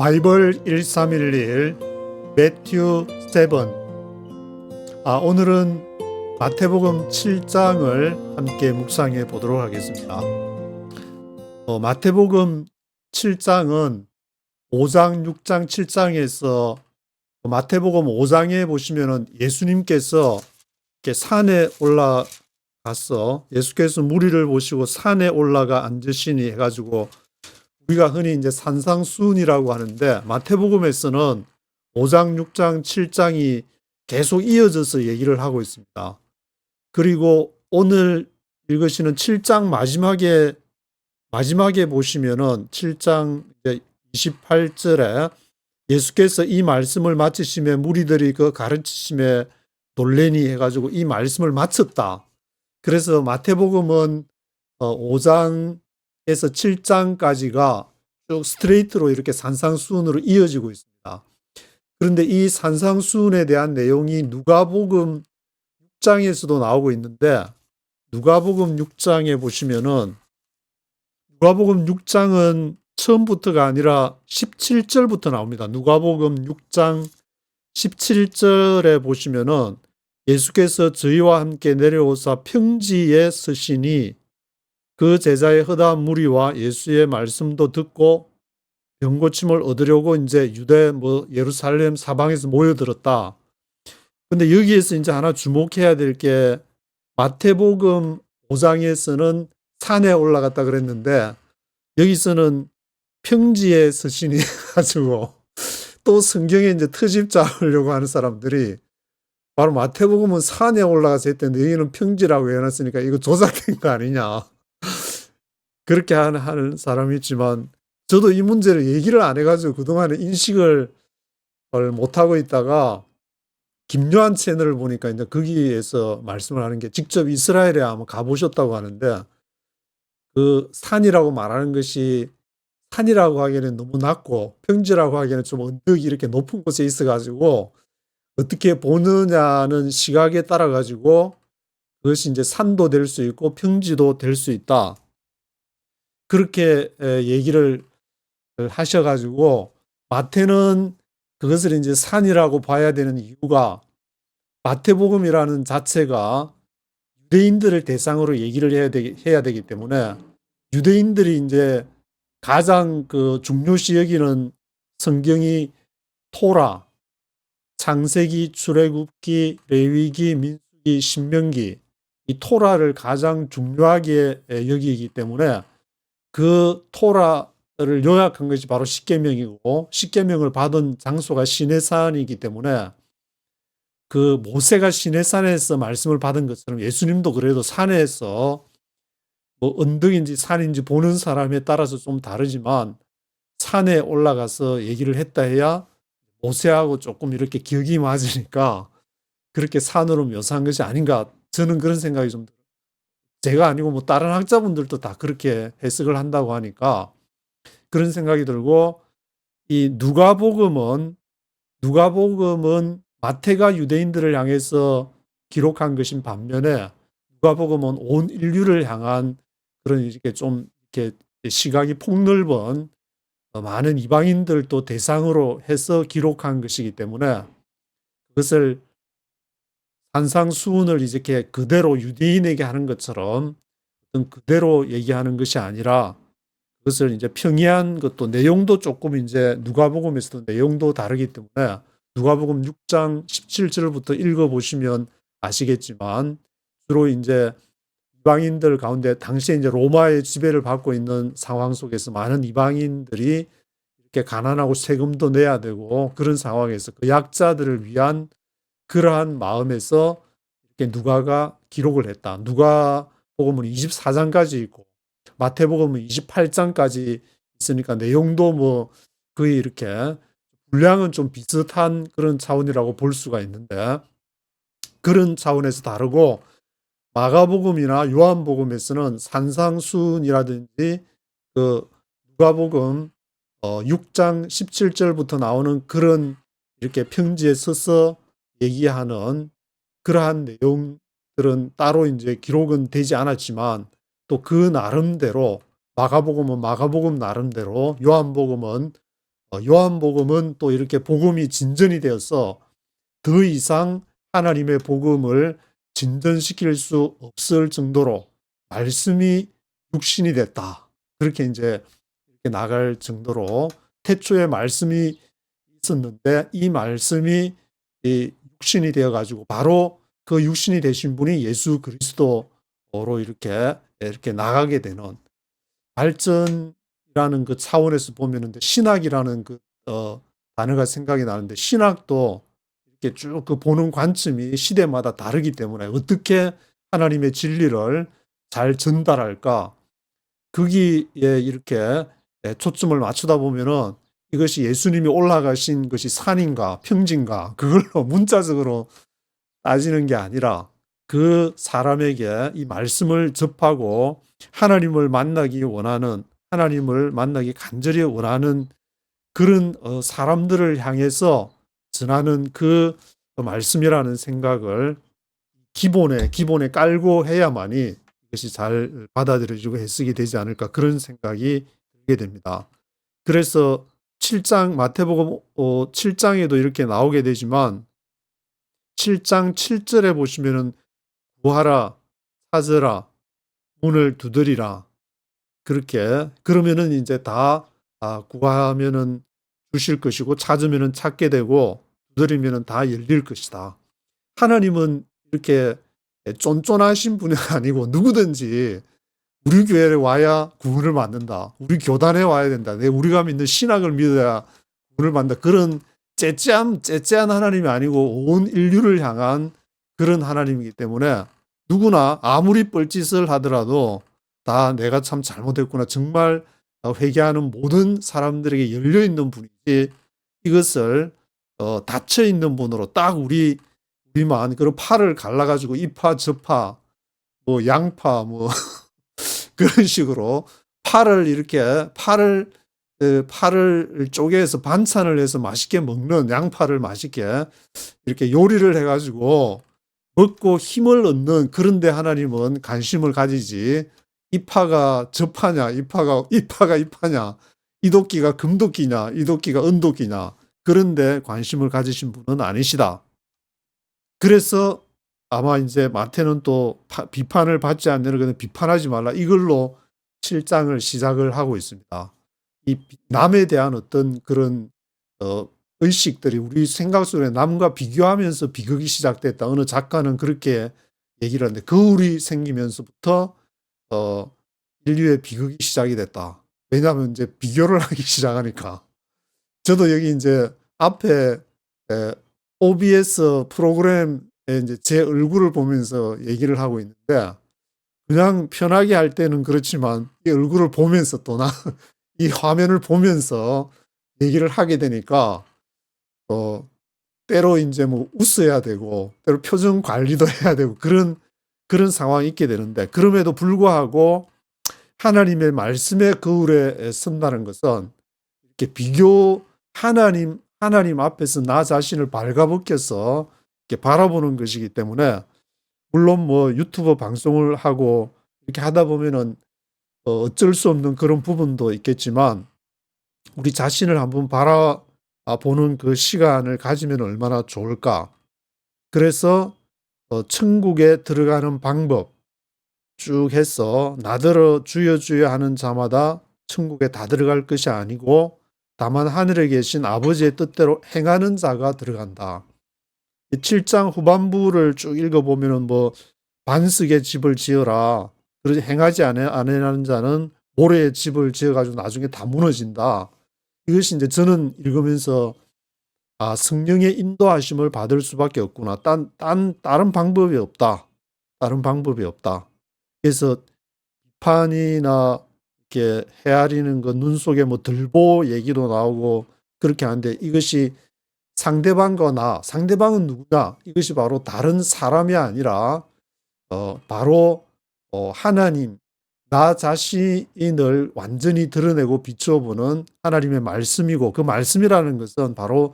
바이블 1311 매튜 7. 오늘은 마태복음 7장을 함께 묵상해 보도록 하겠습니다. 마태복음 7장은 5장, 6장, 7장에서 마태복음 5장에 보시면은 예수님께서 이렇게 산에 올라가서 예수께서 무리를 보시고 산에 올라가 앉으시니 해가지고 우리가 흔히 이제 산상수훈이라고 하는데, 마태복음에서는 5장, 6장, 7장이 계속 이어져서 얘기를 하고 있습니다. 그리고 오늘 읽으시는 7장 마지막에 보시면은 7장 28절에 예수께서 이 말씀을 마치심에 무리들이 그 가르치심에 놀래니 해가지고 이 말씀을 마쳤다. 그래서 마태복음은 5장에서 7장까지가 쭉 스트레이트로 이렇게 산상수훈으로 이어지고 있습니다. 그런데 이 산상수훈에 대한 내용이 누가복음 6장에서도 나오고 있는데, 누가복음 6장에 보시면은 누가복음 6장은 처음부터가 아니라 17절부터 나옵니다. 누가복음 6장 17절에 보시면은 예수께서 저희와 함께 내려오사 평지에 서시니 그 제자의 허다한 무리와 예수의 말씀도 듣고 병고침을 얻으려고 이제 유대 예루살렘 사방에서 모여들었다. 근데 여기에서 이제 하나 주목해야 될 게, 마태복음 5장에서는 산에 올라갔다 그랬는데 여기서는 평지에 서시니 가지고 또 성경에 이제 트집 잡으려고 하는 사람들이 바로 마태복음은 산에 올라가서 했는데 여기는 평지라고 해놨으니까 이거 조작된 거 아니냐, 그렇게 하는 사람이 있지만, 저도 이 문제를 얘기를 안 해가지고 그동안에 인식을 못하고 있다가 김요한 채널을 보니까 이제 거기에서 말씀을 하는 게, 직접 이스라엘에 아마 가보셨다고 하는데 그 산이라고 말하는 것이 산이라고 하기에는 너무 낮고 평지라고 하기에는 좀 언덕이 이렇게 높은 곳에 있어가지고 어떻게 보느냐는 시각에 따라 가지고 그것이 이제 산도 될 수 있고 평지도 될 수 있다, 그렇게 얘기를 하셔가지고, 마태는 그것을 이제 산이라고 봐야 되는 이유가, 마태복음이라는 자체가 유대인들을 대상으로 얘기를 해야 되기 때문에, 유대인들이 이제 가장 그 중요시 여기는 성경이 토라, 창세기, 출애굽기, 레위기, 민수기, 신명기, 이 토라를 가장 중요하게 여기기 때문에 그 토라를 요약한 것이 바로 십계명이고, 십계명을 받은 장소가 시내산이기 때문에 그 모세가 시내산에서 말씀을 받은 것처럼 예수님도 그래도 산에서 언덕인지 산인지 보는 사람에 따라서 좀 다르지만 산에 올라가서 얘기를 했다 해야 모세하고 조금 이렇게 기억이 맞으니까 그렇게 산으로 묘사한 것이 아닌가, 저는 그런 생각이 좀 들어요. 제가 아니고 다른 학자분들도 다 그렇게 해석을 한다고 하니까 그런 생각이 들고, 이 누가복음은 마태가 유대인들을 향해서 기록한 것인 반면에 누가복음은 온 인류를 향한 그런 이렇게 좀 이렇게 시각이 폭넓은 많은 이방인들도 대상으로 해서 기록한 것이기 때문에 그것을 산상수훈을 이렇게 그대로 유대인에게 하는 것처럼 어떤 그대로 얘기하는 것이 아니라, 그것을 이제 평이한 것도, 내용도 조금 이제 누가복음에서도 내용도 다르기 때문에 누가복음 6장 17절부터 읽어보시면 아시겠지만, 주로 이제 이방인들 가운데 당시에 이제 로마의 지배를 받고 있는 상황 속에서 많은 이방인들이 이렇게 가난하고 세금도 내야 되고 그런 상황에서 그 약자들을 위한 그러한 마음에서 이렇게 누가가 기록을 했다. 누가복음은 24장까지 있고 마태복음은 28장까지 있으니까 내용도 거의 이렇게 분량은 좀 비슷한 그런 차원이라고 볼 수가 있는데, 그런 차원에서 다르고, 마가복음이나 요한복음에서는 산상수훈이라든지 그 누가복음 6장 17절부터 나오는 그런 이렇게 평지에 서서 얘기하는 그러한 내용들은 따로 이제 기록은 되지 않았지만, 또 그 나름대로 마가복음은 마가복음 나름대로, 요한복음은 요한복음은 또 이렇게 복음이 진전이 되어서 더 이상 하나님의 복음을 진전시킬 수 없을 정도로 말씀이 육신이 됐다. 그렇게 이제 이렇게 나갈 정도로 태초에 말씀이 있었는데 이 말씀이 육신이 되어 가지고 바로 그 육신이 되신 분이 예수 그리스도로 이렇게 나가게 되는 발전이라는 그 차원에서 보면은 신학이라는 그 단어가 생각이 나는데 신학도 이렇게 쭉 그 보는 관점이 시대마다 다르기 때문에 어떻게 하나님의 진리를 잘 전달할까 거기에 이렇게 초점을 맞추다 보면은 이것이 예수님이 올라가신 것이 산인가 평지인가 그걸로 문자적으로 따지는 게 아니라 그 사람에게 이 말씀을 접하고 하나님을 만나기 원하는 하나님을 만나기 간절히 원하는 그런 사람들을 향해서 전하는 그 말씀이라는 생각을 기본에 깔고 해야만이 이것이 잘 받아들여지고 해석이 되지 않을까 그런 생각이 들게 됩니다. 그래서 7장 마태복음 7장에도 이렇게 나오게 되지만 7장 7절에 보시면은 구하라 찾으라 문을 두드리라 그렇게 그러면은 이제 다 구하면은 주실 것이고 찾으면은 찾게 되고 두드리면은 다 열릴 것이다. 하나님은 이렇게 쫀쫀하신 분이 아니고 누구든지 우리 교회에 와야 구원을 받는다. 우리 교단에 와야 된다. 우리가 믿는 신학을 믿어야 구원을 받는다. 그런 째째한 하나님이 아니고 온 인류를 향한 그런 하나님이기 때문에 누구나 아무리 뻘짓을 하더라도 다 내가 참 잘못했구나. 정말 회개하는 모든 사람들에게 열려있는 분이지 이것을 닫혀있는 분으로 딱 우리만 그런 파를 갈라가지고 이파 저파 뭐 양파 뭐 그런 식으로 팔을 쪼개서 반찬을 해서 맛있게 먹는 양파를 맛있게 이렇게 요리를 해가지고 먹고 힘을 얻는 그런데 하나님은 관심을 가지지 이파가 저파냐 이파가 이파냐 이도끼가 금도끼냐 이도끼가 은도끼냐 그런데 관심을 가지신 분은 아니시다. 그래서 아마 이제 마태는 또 비판을 받지 않는 것은 비판하지 말라 이걸로 7장을 시작을 하고 있습니다. 이 남에 대한 어떤 그런 의식들이 우리 생각 속에 남과 비교하면서 비극이 시작됐다. 어느 작가는 그렇게 얘기를 하는데 거울이 생기면서부터 인류의 비극이 시작이 됐다. 왜냐하면 이제 비교를 하기 시작하니까. 저도 여기 이제 앞에 OBS 프로그램에 이제 제 얼굴을 보면서 얘기를 하고 있는데 그냥 편하게 할 때는 그렇지만 이 얼굴을 보면서 또 이 화면을 보면서 얘기를 하게 되니까 때로 이제 뭐 웃어야 되고 때로 표정 관리도 해야 되고 그런 상황이 있게 되는데 그럼에도 불구하고 하나님의 말씀의 거울에 선다는 것은 이렇게 하나님 앞에서 나 자신을 발가벗겨서 이렇게 바라보는 것이기 때문에 물론 뭐 유튜브 방송을 하고 이렇게 하다 보면은 어쩔 수 없는 그런 부분도 있겠지만 우리 자신을 한번 바라보는 그 시간을 가지면 얼마나 좋을까. 그래서 천국에 들어가는 방법 쭉 해서 나더러 주여 주여 하는 자마다 천국에 다 들어갈 것이 아니고 다만 하늘에 계신 아버지의 뜻대로 행하는 자가 들어간다. 7장 후반부를 쭉 읽어보면은 뭐 반석의 집을 지어라. 그러지 행하지 않으려는 자는 모래의 집을 지어가지고 나중에 다 무너진다. 이것이 이제 저는 읽으면서 성령의 인도하심을 받을 수밖에 없구나. 다른 방법이 없다. 다른 방법이 없다. 그래서 비판이나 이렇게 헤아리는 것, 눈 속에 뭐 들보 얘기도 나오고 그렇게 하는데 이것이 상대방은 누구냐? 이것이 바로 다른 사람이 아니라 바로 하나님, 나 자신을 완전히 드러내고 비추어보는 하나님의 말씀이고 그 말씀이라는 것은 바로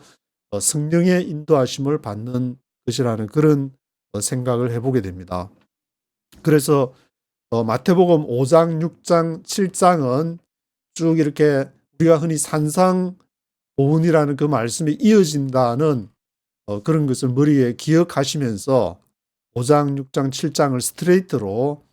성령의 인도하심을 받는 것이라는 그런 생각을 해보게 됩니다. 그래서 마태복음 5장, 6장, 7장은 쭉 이렇게 우리가 흔히 산상 보은이라는 그 말씀이 이어진다는 그런 것을 머리에 기억하시면서 5장, 6장, 7장을 스트레이트로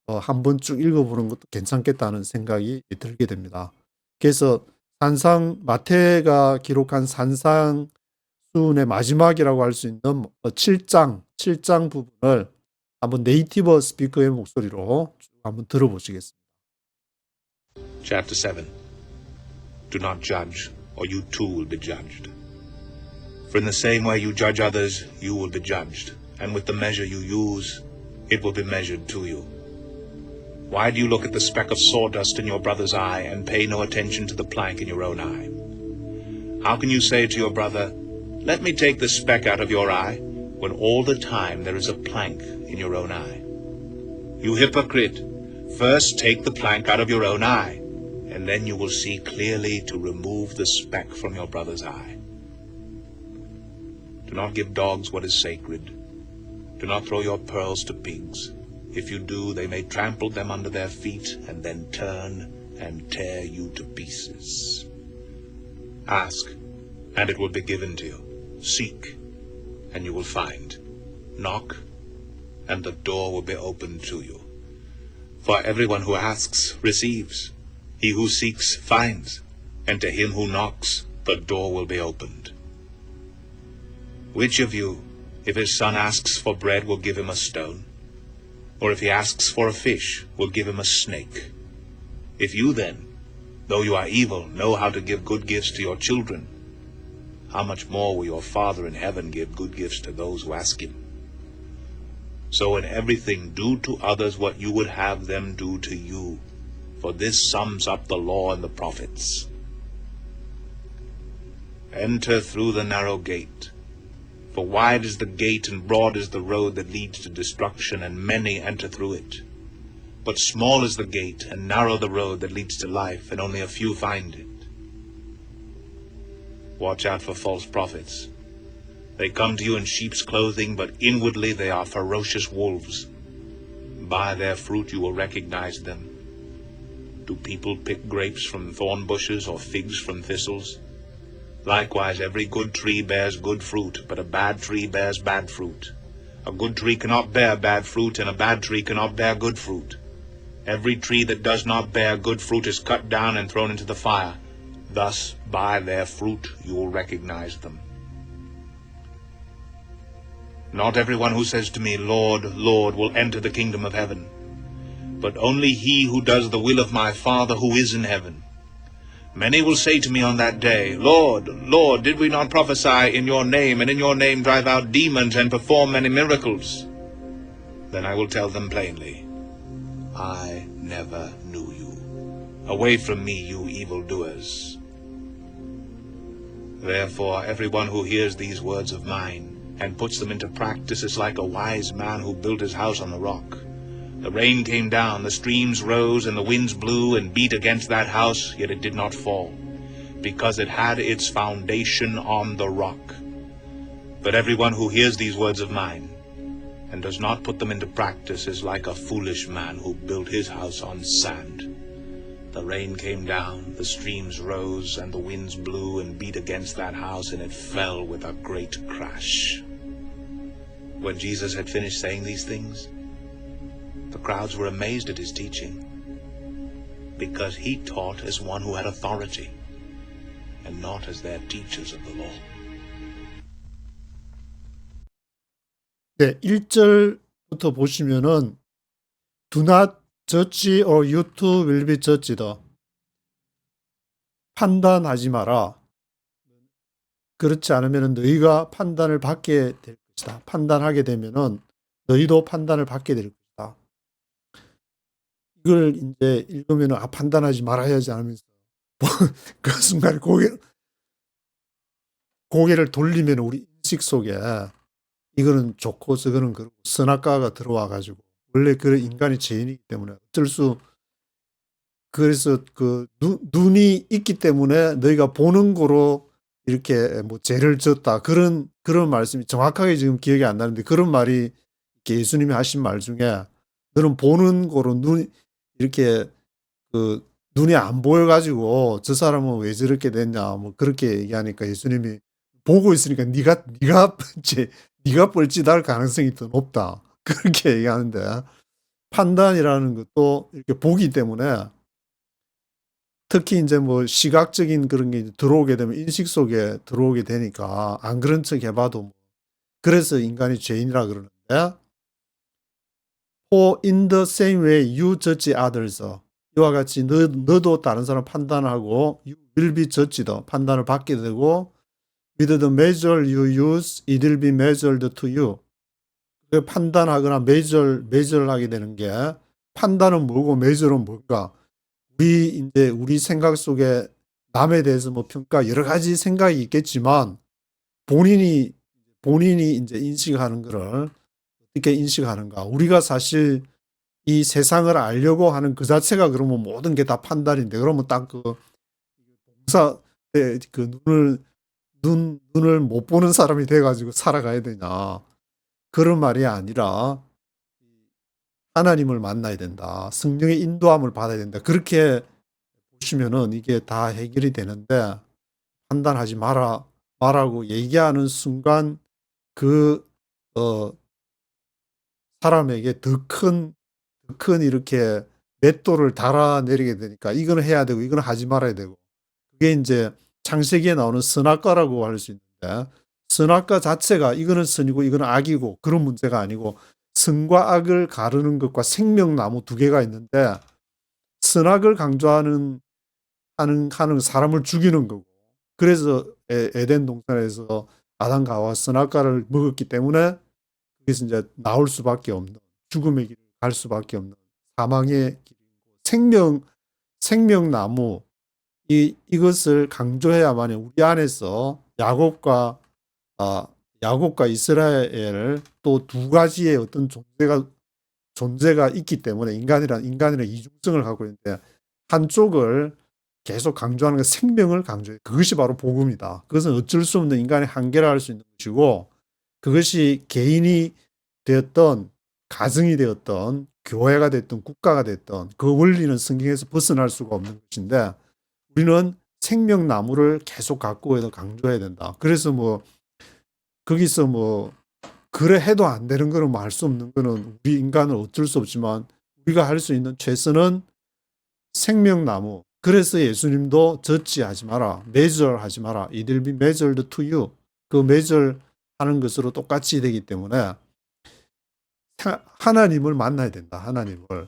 한번 쭉 읽어보는 것도 괜찮겠다는 생각이 들게 됩니다. 그래서 마태가 기록한 산상수훈의 마지막이라고 할 수 있는 7장 부분을 한번 네이티브 스피커의 목소리로 쭉 한번 들어보시겠습니다. Chapter 7. Do not judge, or you too will be judged. For in the same way you judge others, you will be judged, and with the measure you use, it will be measured to you. Why do you look at the speck of sawdust in your brother's eye, and pay no attention to the plank in your own eye? How can you say to your brother, let me take the speck out of your eye, when all the time there is a plank in your own eye? You hypocrite! First take the plank out of your own eye, and then you will see clearly to remove the speck from your brother's eye. Do not give dogs what is sacred. Do not throw your pearls to pigs. If you do, they may trample them under their feet, and then turn and tear you to pieces. Ask, and it will be given to you. Seek, and you will find. Knock, and the door will be opened to you. For everyone who asks receives. He who seeks finds. And to him who knocks, the door will be opened. Which of you, if his son asks for bread, will give him a stone? Or if he asks for a fish, will give him a snake? If you then, though you are evil, know how to give good gifts to your children, how much more will your Father in heaven give good gifts to those who ask him? So in everything do to others what you would have them do to you, for this sums up the law and the prophets. Enter through the narrow gate. For wide is the gate and broad is the road that leads to destruction, and many enter through it. But small is the gate and narrow the road that leads to life, and only a few find it. Watch out for false prophets. They come to you in sheep's clothing, but inwardly they are ferocious wolves. By their fruit you will recognize them. Do people pick grapes from thorn bushes or figs from thistles? Likewise, every good tree bears good fruit, but a bad tree bears bad fruit. A good tree cannot bear bad fruit, and a bad tree cannot bear good fruit. Every tree that does not bear good fruit is cut down and thrown into the fire. Thus, by their fruit you will recognize them. Not everyone who says to me, Lord, Lord, will enter the kingdom of heaven, but only he who does the will of my Father who is in heaven. Many will say to me on that day, Lord, Lord, did we not prophesy in your name, and in your name drive out demons, and perform many miracles? Then I will tell them plainly, I never knew you. Away from me, you evildoers. Therefore, everyone who hears these words of mine, and puts them into practice, is like a wise man who built his house on the rock. The rain came down, the streams rose, and the winds blew and beat against that house, yet it did not fall, because it had its foundation on the rock. But everyone who hears these words of mine, and does not put them into practice, is like a foolish man who built his house on sand. The rain came down, the streams rose, and the winds blew and beat against that house, and it fell with a great crash. When Jesus had finished saying these things, the crowds were amazed at his teaching, because he taught as one who had authority, and not as their teachers of the law. 네, 1절부터 보시면은 Do not judge or you too will be judged. 판단하지 마라. 그렇지 않으면 너희가 판단을 받게 될 것이다. 판단하게 되면은 너희도 판단을 받게 될 것이다. 이걸 이제 읽으면 판단하지 말아야지 하면서 그 순간 고개를 돌리면 우리 인식 속에 이거는 좋고 저거는 그렇고 선악과가 들어와 가지고 원래 그 인간의 죄인이기 때문에 그래서 그 눈이 있기 때문에 너희가 보는 거로 이렇게 뭐 죄를 졌다 그런 말씀이 정확하게 지금 기억이 안 나는데 그런 말이 예수님이 하신 말 중에 너는 보는 거로 이렇게 그 눈이 안 보여가지고 저 사람은 왜 저렇게 됐냐 뭐 그렇게 얘기하니까 예수님이 보고 있으니까 네가 이제 네가 뻘짓할 가능성이 더 높다 그렇게 얘기하는데 판단이라는 것도 이렇게 보기 때문에 특히 이제 뭐 시각적인 그런 게 들어오게 되면 인식 속에 들어오게 되니까 안 그런 척 해봐도 그래서 인간이 죄인이라 그러는데 For in the same way you judge others. 이와 같이 너도 다른 사람 판단하고 you will be judged. 판단을 받게 되고 with the measure you use it will be measured to you. 판단하거나 measure를 하게 되는 게 판단은 뭐고 measure는 뭔가 우리 생각 속에 남에 대해서 뭐 평가 여러 가지 생각이 있겠지만 본인이 이제 인식하는 거를 어떻게 인식하는가. 우리가 사실 이 세상을 알려고 하는 그 자체가 그러면 모든 게 다 판단인데 그러면 딱 그 봉사 그 눈을 못 보는 사람이 돼 가지고 살아가야 되냐. 그런 말이 아니라 하나님을 만나야 된다. 성령의 인도함을 받아야 된다. 그렇게 보시면은 이게 다 해결이 되는데 판단하지 말라고 얘기하는 순간 그 사람에게 더 큰 이렇게 맷돌을 달아내리게 되니까 이거는 해야 되고 이거는 하지 말아야 되고 그게 이제 창세기에 나오는 선악과라고 할 수 있는데 선악과 자체가 이거는 선이고 이거는 악이고 그런 문제가 아니고 선과 악을 가르는 것과 생명나무 두 개가 있는데 선악을 강조하는 하는 사람을 죽이는 거고 그래서 에덴 동산에서 아담과 하와가 선악과를 먹었기 때문에 거기서 이제 나올 수밖에 없는 죽음의 길을 갈 수밖에 없는 사망의 길이고 생명나무 이것을 강조해야만 우리 안에서 야곱과 이스라엘 또 두 가지의 어떤 존재가 있기 때문에 인간이란 이중성을 갖고 있는데 한쪽을 계속 강조하는 게 생명을 강조해요. 그것이 바로 복음이다. 그것은 어쩔 수 없는 인간의 한계라 할 수 있는 것이고 그것이 개인이 되었던 가정이 되었던 교회가 됐던 국가가 됐던 그 원리는 성경에서 벗어날 수가 없는 것인데 우리는 생명나무를 계속 갖고 해서 강조해야 된다. 그래서 뭐 거기서 뭐 그래 해도 안 되는 거는 뭐 할 수 없는 거는 우리 인간은 어쩔 수 없지만 우리가 할 수 있는 최선은 생명나무. 그래서 예수님도 저지하지 마라. measure 하지 마라. It will be measured to you. 그 measure 하는 것으로 똑같이 되기 때문에 하나님을 만나야 된다. 하나님을.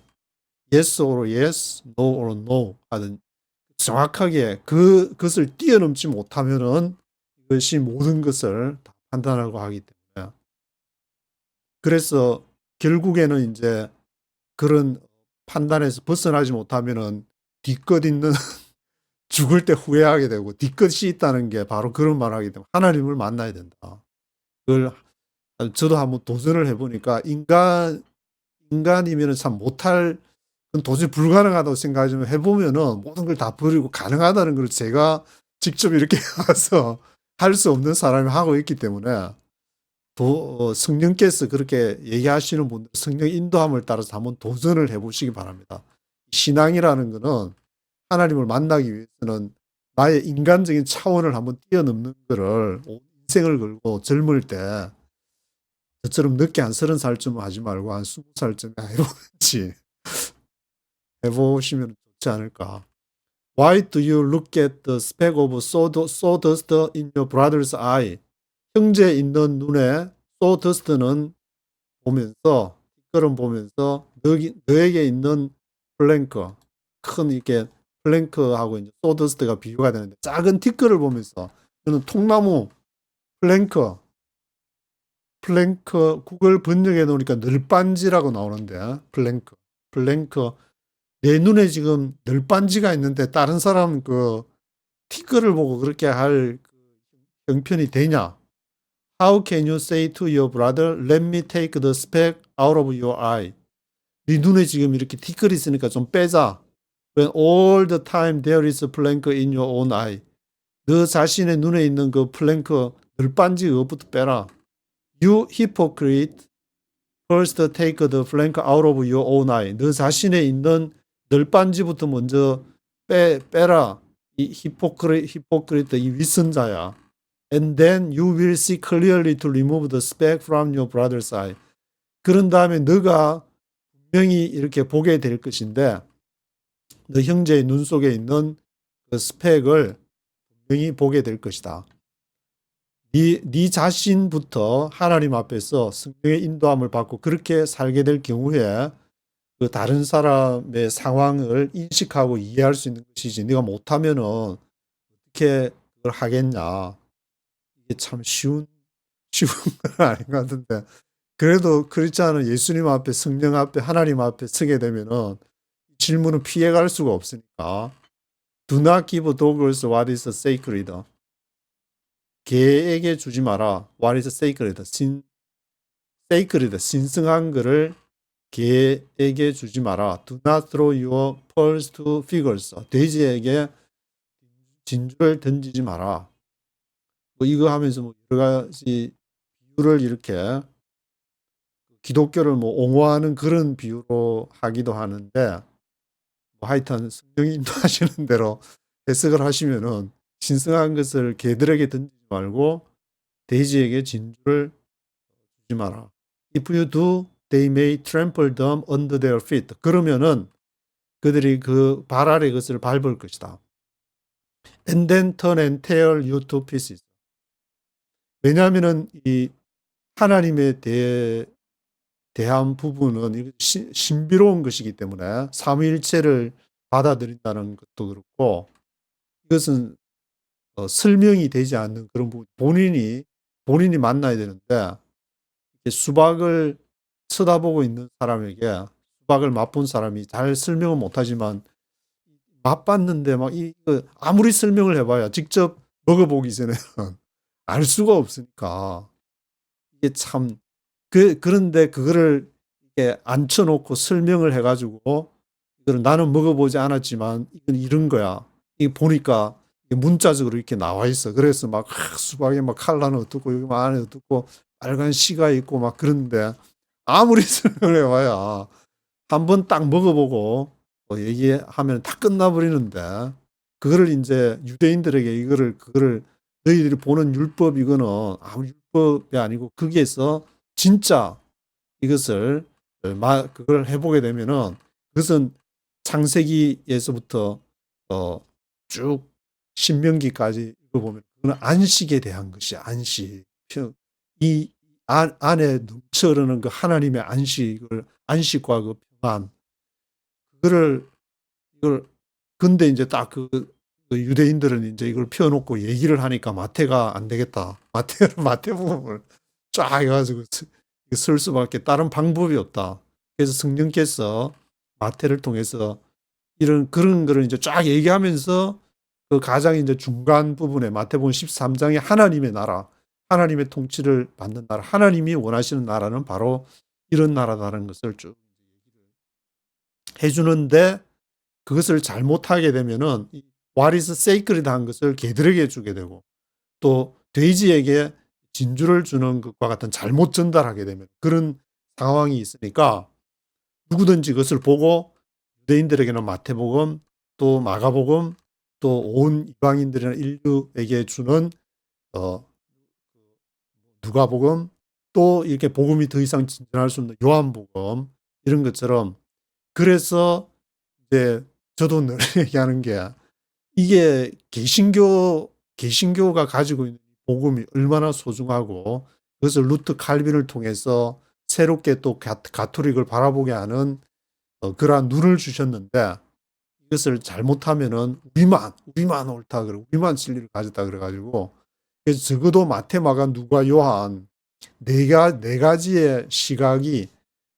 yes or yes, no or no 하든 정확하게 그것을 뛰어넘지 못하면은 이것이 모든 것을 다 판단하고 하기 때문에 그래서 결국에는 이제 그런 판단에서 벗어나지 못하면은 뒤끝 있는 죽을 때 후회하게 되고 뒤끝이 있다는 게 바로 그런 말을 하기 때문에 하나님을 만나야 된다. 그걸 저도 한번 도전을 해보니까 인간이면 참 못할 도저히 불가능하다고 생각하지만 해보면은 모든 걸 다 버리고 가능하다는 걸 제가 직접 이렇게 와서 할 수 없는 사람이 하고 있기 때문에 성령께서 그렇게 얘기하시는 분들 성령 인도함을 따라서 한번 도전을 해보시기 바랍니다. 신앙이라는 것은 하나님을 만나기 위해서는 나의 인간적인 차원을 한번 뛰어넘는 것을 인생을 걸고 젊을 때 저처럼 늦게 한 30살쯤 하지 말고 한 20살쯤 해보든지 해보시면 좋지 않을까. Why do you look at the speck of sawdust in your brother's eye? 형제 있는 눈에 sawdust는 보면서 티끌은 보면서 너에게 있는 플랭크 큰 이렇게 플랭크하고 이제 sawdust가 비교가 되는데 작은 티끌을 보면서 저는 통나무 플랭크 국을 번역해 놓으니까 널빤지라고 나오는데 플랭크 내 눈에 지금 널빤지가 있는데 다른 사람 그 티끌을 보고 그렇게 할 형편이 되냐? How can you say to your brother, let me take the speck out of your eye? 네 눈에 지금 이렇게 티끌이 있으니까 좀 빼자. When all the time there is a plank in your own eye. 너 자신의 눈에 있는 그 플랭크 널빤지 그것부터 빼라. You hypocrite. First take the plank out of your own eye. 너 자신에 있는 널빤지부터 먼저 빼라. 이 히포크리트 이 위선자야. And then you will see clearly to remove the speck from your brother's eye. 그런 다음에 너가 분명히 이렇게 보게 될 것인데 너 형제의 눈 속에 있는 그 스펙을 분명히 보게 될 것이다. 네 자신부터 하나님 앞에서 성령의 인도함을 받고 그렇게 살게 될 경우에 그 다른 사람의 상황을 인식하고 이해할 수 있는 것이지 네가 못하면은 어떻게 그걸 하겠냐. 이게 참 쉬운 건 아닌 것 같은데 그래도 그렇지 않은 예수님 앞에 성령 앞에 하나님 앞에 서게 되면은 질문은 피해갈 수가 없으니까 Do not give dogs what is sacred. 개에게 주지 마라. What is sacred? sacred, 신성한 것을 개에게 주지 마라. Do not throw your pearls to pigs. 돼지에게 진주를 던지지 마라. 뭐 이거 하면서 뭐 여러 가지 비유를 이렇게 기독교를 뭐 옹호하는 그런 비유로 하기도 하는데 뭐 하여튼 성령이 인도하시는 대로 해석을 하시면은 신성한 것을 개들에게 던지지 말고 돼지에게 진주를 주지 마라. If you do, they may trample them under their feet. 그러면은 그들이 그 발 아래 것을 밟을 것이다. And then turn and tear you to pieces. 왜냐하면은 이 하나님에 대한 부분은 신비로운 것이기 때문에 삼위일체를 받아들인다는 것도 그렇고 이것은 설명이 되지 않는 그런 부분 본인이 만나야 되는데 수박을 쳐다보고 있는 사람에게 수박을 맛본 사람이 잘 설명은 못하지만 맛봤는데 막 이거 아무리 설명을 해봐야 직접 먹어보기 전에는 알 수가 없으니까 이게 참 그런데 그거를 이렇게 앉혀놓고 설명을 해가지고 이거를 나는 먹어보지 않았지만 이건 이런 거야. 이게 보니까 문자적으로 이렇게 나와 있어. 그래서 막 수박에 막 칼라는 어떻고 여기 안에 어떻고 빨간 씨가 있고 막 그런데 아무리 설명을 해봐야 한번 딱 먹어보고 얘기하면 다 끝나버리는데 그거를 이제 유대인들에게 그거를 너희들이 보는 율법 이거는 아무 율법이 아니고 거기에서 진짜 이것을 그걸 해보게 되면은 그것은 창세기에서부터 쭉 신명기까지 읽어보면 그건 안식에 대한 것이야. 안식. 이 안에 넘쳐 흐르는 그 하나님의 안식과 그 평안. 이걸 근데 이제 딱 그 유대인들은 이제 이걸 펴놓고 얘기를 하니까 마태가 안 되겠다. 마태 부분을 쫙 해가지고 쓸 수밖에 다른 방법이 없다. 그래서 성령께서 마태를 통해서 그런 거를 이제 쫙 얘기하면서 그 가장 이제 중간 부분에 마태복음 13장에 하나님의 나라, 하나님의 통치를 받는 나라, 하나님이 원하시는 나라는 바로 이런 나라다라는 것을 쭉 해주는데 그것을 잘못하게 되면은 what is sacred 한 것을 개들에게 주게 되고 또 돼지에게 진주를 주는 것과 같은 잘못 전달하게 되면 그런 상황이 있으니까 누구든지 그것을 보고 유대인들에게는 마태복음 또 마가복음 또 온 이방인들이나 인류에게 주는 누가복음 또 이렇게 복음이 더 이상 진전할 수 없는 요한복음 이런 것처럼 그래서 이제 저도 늘 얘기하는 게 이게 개신교가 가지고 있는 복음이 얼마나 소중하고 그것을 루트 칼빈을 통해서 새롭게 또 가톨릭을 바라보게 하는 그러한 눈을 주셨는데 이것을 잘못하면은 우리만 옳다 그러고 우리만 진리를 가졌다 그래가지고 그래서 적어도 마태, 마가, 누가, 요한 네 가지의 시각이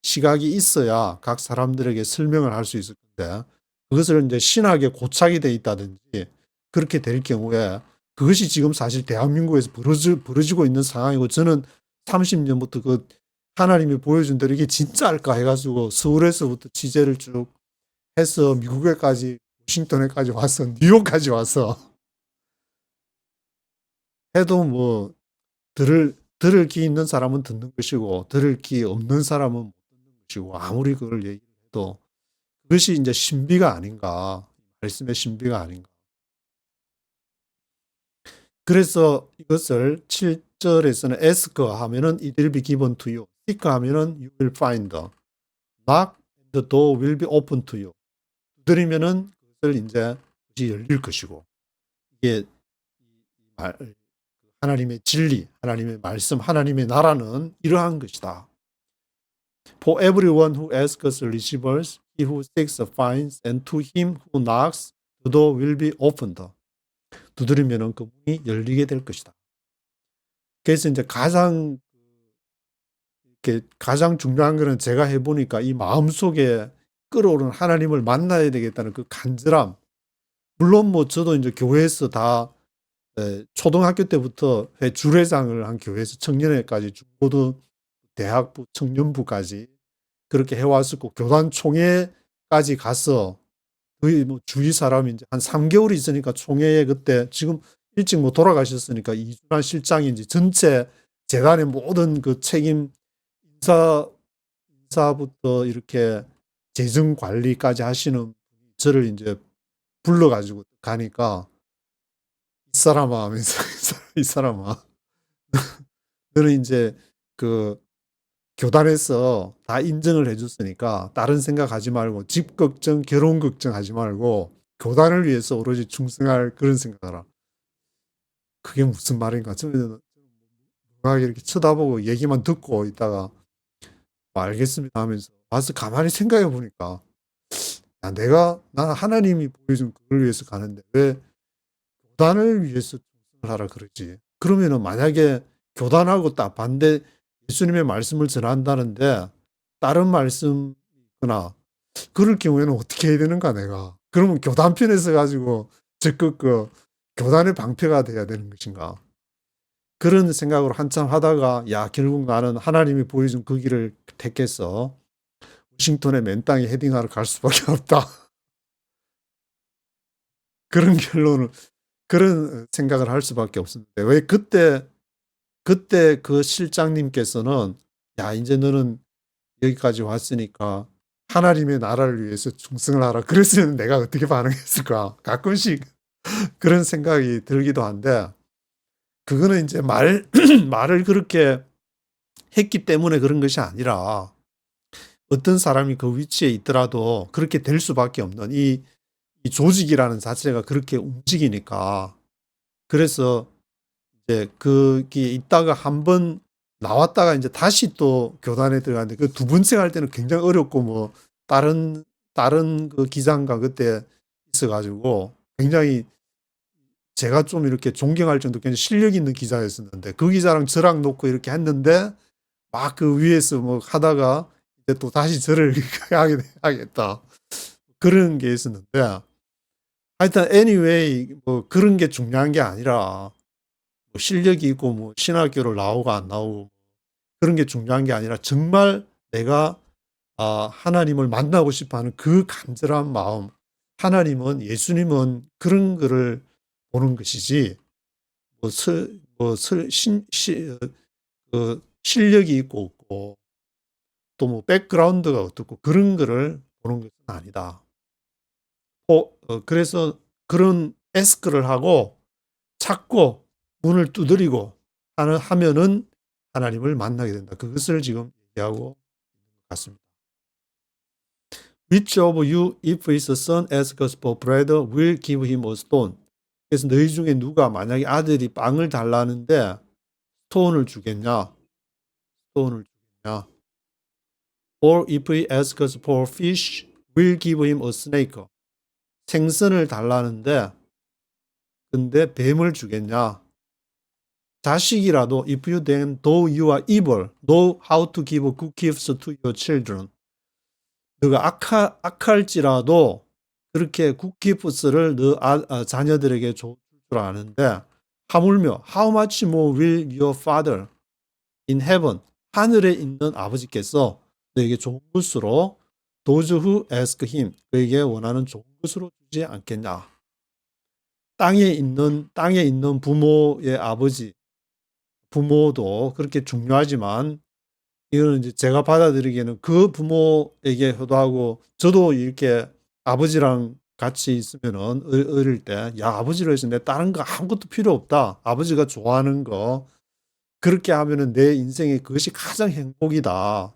있어야 각 사람들에게 설명을 할 수 있을 건데 그것을 이제 신학에 고착이 돼 있다든지 그렇게 될 경우에 그것이 지금 사실 대한민국에서 벌어지고 있는 상황이고 저는 30년부터 그 하나님이 보여준 대로 이게 진짜일까 해가지고 서울에서부터 취재를 쭉 해서 미국에까지 워싱턴에까지 와서 뉴욕까지 와서 해도 뭐 들을 귀 있는 사람은 듣는 것이고 들을 귀 없는 사람은 못 듣는 것이고 아무리 그걸 얘기해도 그것이 이제 신비가 아닌가 말씀의 신비가 아닌가. 그래서 이것을 7절에서는 ask 하면은 it will be given to you. seek 하면은 you will find. knock and the door will be open to you. 두드리면은 그것을 이제 그것이 열릴 것이고. 이게 하나님의 진리, 하나님의 말씀, 하나님의 나라는 이러한 것이다. For everyone who asks receives, he who seeks finds, and to him who knocks, the door will be opened. 두드리면은 그 문이 열리게 될 것이다. 그래서 이제 가장 중요한 거는 제가 해보니까 이 마음속에 끌어오르는 하나님을 만나야 되겠다는 그 간절함. 물론 뭐 저도 이제 교회에서 다 초등학교 때부터 주례장을 한 교회에서 청년회까지 중고등 대학부 청년부까지 그렇게 해왔었고 교단 총회까지 가서 거의 뭐 주위 사람이 이제 한 3개월 있으니까 총회에 그때 지금 일찍 뭐 돌아가셨으니까 이준환 실장이 이제 전체 재단의 모든 그 책임 인사부터 이렇게 재정 관리까지 하시는 저를 이제 불러가지고 가니까 이 사람아 하면서 이 사람아 너는 이제 그 교단에서 다 인정을 해줬으니까 다른 생각하지 말고 집 걱정, 결혼 걱정하지 말고 교단을 위해서 오로지 충성할 그런 생각하라. 그게 무슨 말인가? 저는 이렇게 쳐다보고 얘기만 듣고 있다가 알겠습니다 하면서 와서 가만히 생각해 보니까 난 하나님이 보여준 그걸 위해서 가는데 왜 교단을 위해서 충성을 하라 그러지? 그러면은 만약에 교단하고 딱 반대 예수님의 말씀을 전한다는데 다른 말씀이거나 그럴 경우에는 어떻게 해야 되는가 내가? 그러면 교단 편에 서 가지고 적극 교단의 방패가 돼야 되는 것인가? 그런 생각으로 한참 하다가 결국 나는 하나님이 보여준 그 길을 택해서 워싱턴의 맨 땅에 헤딩하러 갈 수밖에 없다. 그런 결론을 그런 생각을 할 수밖에 없었는데 왜 그때 그 실장님께서는 이제 너는 여기까지 왔으니까 하나님의 나라를 위해서 충성을 하라. 그랬으면 내가 어떻게 반응했을까? 가끔씩 그런 생각이 들기도 한데 그거는 이제 말을 그렇게 했기 때문에 그런 것이 아니라 어떤 사람이 그 위치에 있더라도 그렇게 될 수밖에 없는 이 조직이라는 자체가 그렇게 움직이니까 그래서 이제 거기에 있다가 한번 나왔다가 이제 다시 또 교단에 들어갔는데 그 두 번째 갈 때는 굉장히 어렵고 뭐 다른 그 기장과 그때 있어가지고 굉장히 제가 좀 이렇게 존경할 정도 굉장히 실력 있는 기자였었는데 그 기자랑 저랑 놓고 이렇게 했는데 막 그 위에서 뭐 하다가 이제 또 다시 저를 하겠다 그런 게 있었는데 하여튼 anyway 뭐 그런 게 중요한 게 아니라 뭐 실력이 있고 뭐 신학교를 나오고 안 나오고 그런 게 중요한 게 아니라 정말 내가 하나님을 만나고 싶어하는 그 간절한 마음 하나님은 예수님은 그런 거를 보는 것이지 실력이 있고 없고 또 뭐 백그라운드가 어떻고 그런 거를 보는 것은 아니다. 그래서 그런 에스크를 하고 찾고 문을 두드리고 하면은 하나님을 만나게 된다. 그것을 지금 얘기하고 있는 것 같습니다. Which of you, if his son asks for bread, will give him a stone? 그래서 너희 중에 누가 만약에 아들이 빵을 달라는데 스톤을 주겠냐? 스톤을 주겠냐? Or if he asks for fish, will give him a snake? 생선을 달라는데 근데 뱀을 주겠냐? 자식이라도 if you then though you are evil know how to give good gifts to your children. 너가 악할지라도 그렇게 good gifts를 너 자녀들에게 줄 줄 아는데 하물며 how much more will your father in heaven 하늘에 있는 아버지께서 너에게 좋은 것으로 those who ask him 그에게 원하는 좋은 것으로 주지 않겠냐. 땅에 있는 부모의 아버지 부모도 그렇게 중요하지만 이거는 이제 제가 받아들이기에는 그 부모에게 효도하고 저도 이렇게 아버지랑 같이 있으면은 어릴 때 야 아버지로 해서 내 다른 거 아무것도 필요 없다. 아버지가 좋아하는 거 그렇게 하면은 내 인생에 그것이 가장 행복이다.